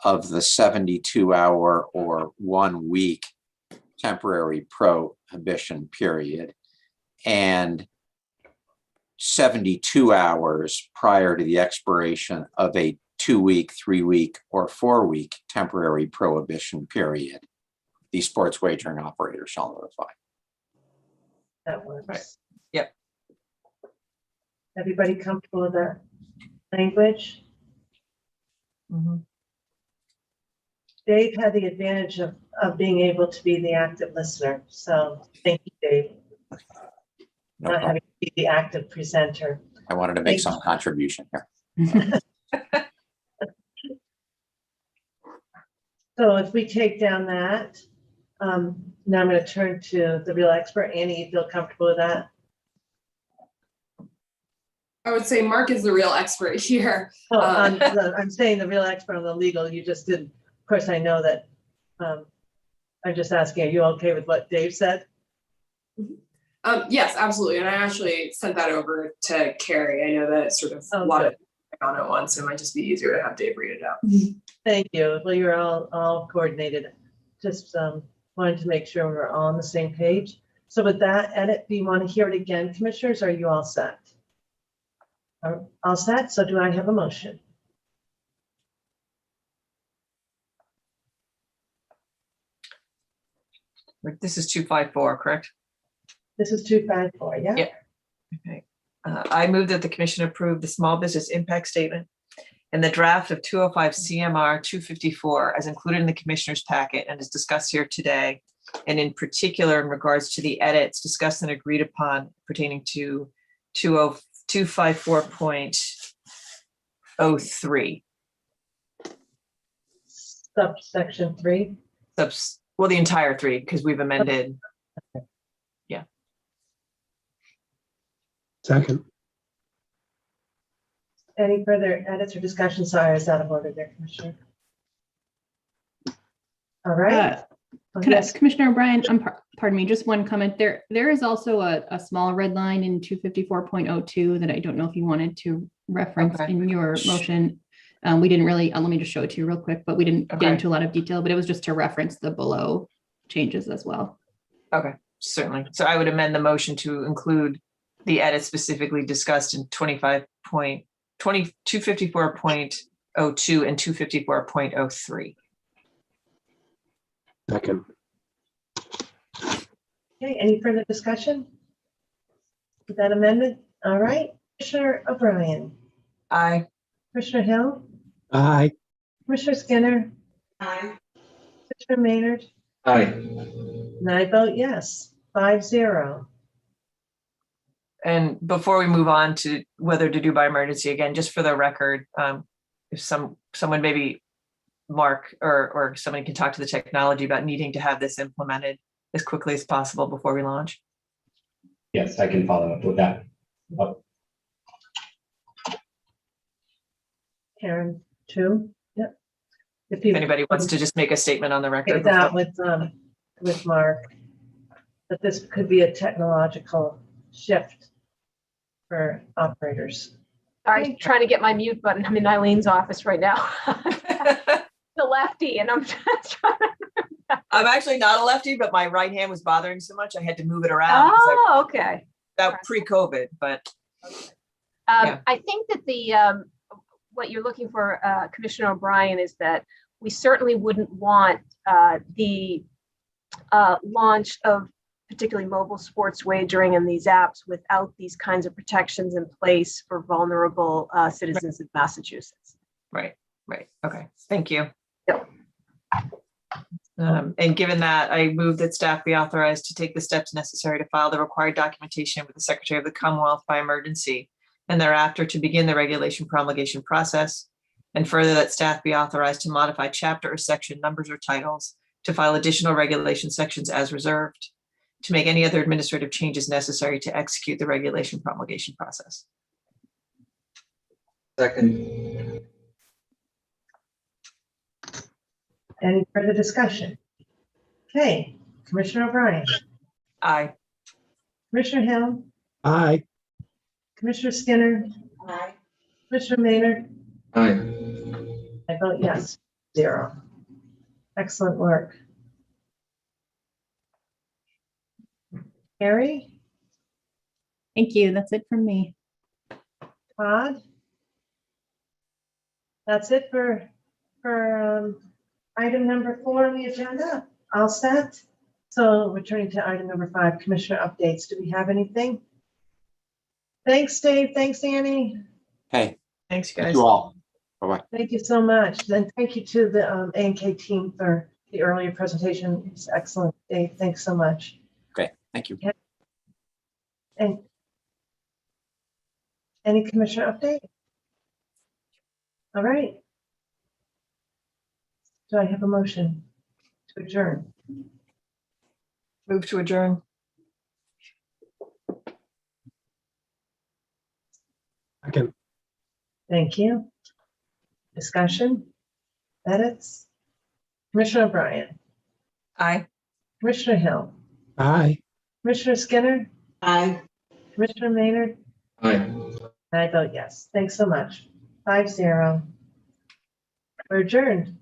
Speaker 15: of the 72-hour or 1 week temporary prohibition period, and 72 hours prior to the expiration of a 2-week, 3-week, or 4-week temporary prohibition period. The sports wagering operator shall notify.
Speaker 1: That works.
Speaker 2: Right. Yep.
Speaker 1: Everybody comfortable with that language?
Speaker 2: Mhm.
Speaker 1: Dave had the advantage of being able to be the active listener. So thank you, Dave.
Speaker 15: No
Speaker 1: Not
Speaker 15: problem.
Speaker 1: having to be the active presenter.
Speaker 15: I wanted to make
Speaker 1: Thank
Speaker 15: some contribution here.
Speaker 1: So if we take down that, now I'm going to turn to the real expert. Annie, you feel comfortable with that?
Speaker 13: I would say Mark is the real expert here.
Speaker 1: Oh, I'm saying the real expert on the legal. You just did. Of course, I know that. I'm just asking, are you okay with what Dave said?
Speaker 13: Yes, absolutely. And I actually sent that over to Carrie. I know that it's sort of a lot of on at once. So it might just be easier to have Dave read it out.
Speaker 1: Thank you. Well, you're all coordinated. Just wanted to make sure we're all on the same page. So with that edit, do you want to hear it again, commissioners? Or are you all set? All set. So do I have a motion?
Speaker 2: This is 254, correct?
Speaker 1: This is 254, yeah?
Speaker 2: Yeah. Okay. I move that the commission approve the small business impact statement and the draft of 205 CMR 254 as included in the commissioner's packet and is discussed here today. And in particular, in regards to the edits discussed and agreed upon pertaining to 254.03.
Speaker 1: Subsection 3.
Speaker 2: Well, the entire 3, because we've amended. Yeah.
Speaker 3: Second.
Speaker 1: Any further edits or discussion? Sorry, I was out of order there, Commissioner. All right.
Speaker 12: Commissioner O'Brien, pardon me, just one comment there. There is also a small red line in 254.02 that I don't know if you wanted to reference in your motion. We didn't really, let me just show it to you real quick, but we didn't get into a lot of detail, but it was just to reference the below changes as well.
Speaker 2: Okay, certainly. So I would amend the motion to include the edits specifically discussed in 254.02 and 254.03.
Speaker 3: Second.
Speaker 1: Okay, any further discussion with that amendment? All right, Commissioner O'Brien.
Speaker 2: Aye.
Speaker 1: Commissioner Hill.
Speaker 3: Aye.
Speaker 1: Commissioner Skinner.
Speaker 11: Aye.
Speaker 1: Commissioner Maynard.
Speaker 5: Aye.
Speaker 1: And I vote yes, 5-0.
Speaker 2: And before we move on to whether to do by emergency, again, just for the record, if someone maybe Mark or somebody can talk to the technology about needing to have this implemented as quickly as possible before we launch.
Speaker 14: Yes, I can follow up with that.
Speaker 1: Karen, 2. Yep. If
Speaker 2: anybody wants to just make a statement on the record.
Speaker 1: Get that with Mark, that this could be a technological shift for operators.
Speaker 11: I'm trying to get my mute button. I'm in Eileen's office right now. The lefty, and I'm just trying to.
Speaker 2: I'm actually not a lefty, but my right hand was bothering so much I had to move it around.
Speaker 11: Oh, okay.
Speaker 2: That pre-COVID, but.
Speaker 11: I think that the what you're looking for, Commissioner O'Brien, is that we certainly wouldn't want the launch of particularly mobile sports wagering and these apps without these kinds of protections in place for vulnerable citizens of Massachusetts.
Speaker 2: Right, right. Okay, thank you.
Speaker 11: Yep.
Speaker 2: And given that, I move that staff be authorized to take the steps necessary to file the required documentation with the Secretary of the Commonwealth by emergency, and thereafter to begin the regulation promulgation process. And further, that staff be authorized to modify chapter or section numbers or titles, to file additional regulation sections as reserved, to make any other administrative changes necessary to execute the regulation promulgation process.
Speaker 5: Second.
Speaker 1: Any further discussion? Okay, Commissioner O'Brien,
Speaker 2: Aye.
Speaker 1: Commissioner Hill,
Speaker 3: Aye.
Speaker 1: Commissioner Skinner,
Speaker 11: Aye.
Speaker 1: Commissioner Maynard,
Speaker 5: Aye.
Speaker 1: I vote yes, 0. Excellent work. Carrie,
Speaker 12: Thank you. That's it from me.
Speaker 1: Todd? That's it for item number 4 on the agenda. All set. So returning to item number 5, Commissioner updates. Do we have anything? Thanks, Dave. Thanks, Annie.
Speaker 15: Hey,
Speaker 2: Thanks,
Speaker 15: thank
Speaker 2: guys.
Speaker 15: you all. Bye-bye.
Speaker 1: Thank you so much. And thank you to the A&K team for the earlier presentation. It's excellent. Dave, thanks so much.
Speaker 15: Okay, thank you.
Speaker 1: And any commissioner update? All right. Do I have a motion to adjourn?
Speaker 2: Move to adjourn.
Speaker 3: Second.
Speaker 1: Thank you. Discussion? Edits? Commissioner O'Brien?
Speaker 2: Aye.
Speaker 1: Commissioner Hill?
Speaker 3: Aye.
Speaker 1: Commissioner Skinner?
Speaker 4: Aye.
Speaker 1: Commissioner Maynard?
Speaker 5: Aye.
Speaker 1: I vote yes. Thanks so much. 5-0. We're adjourned.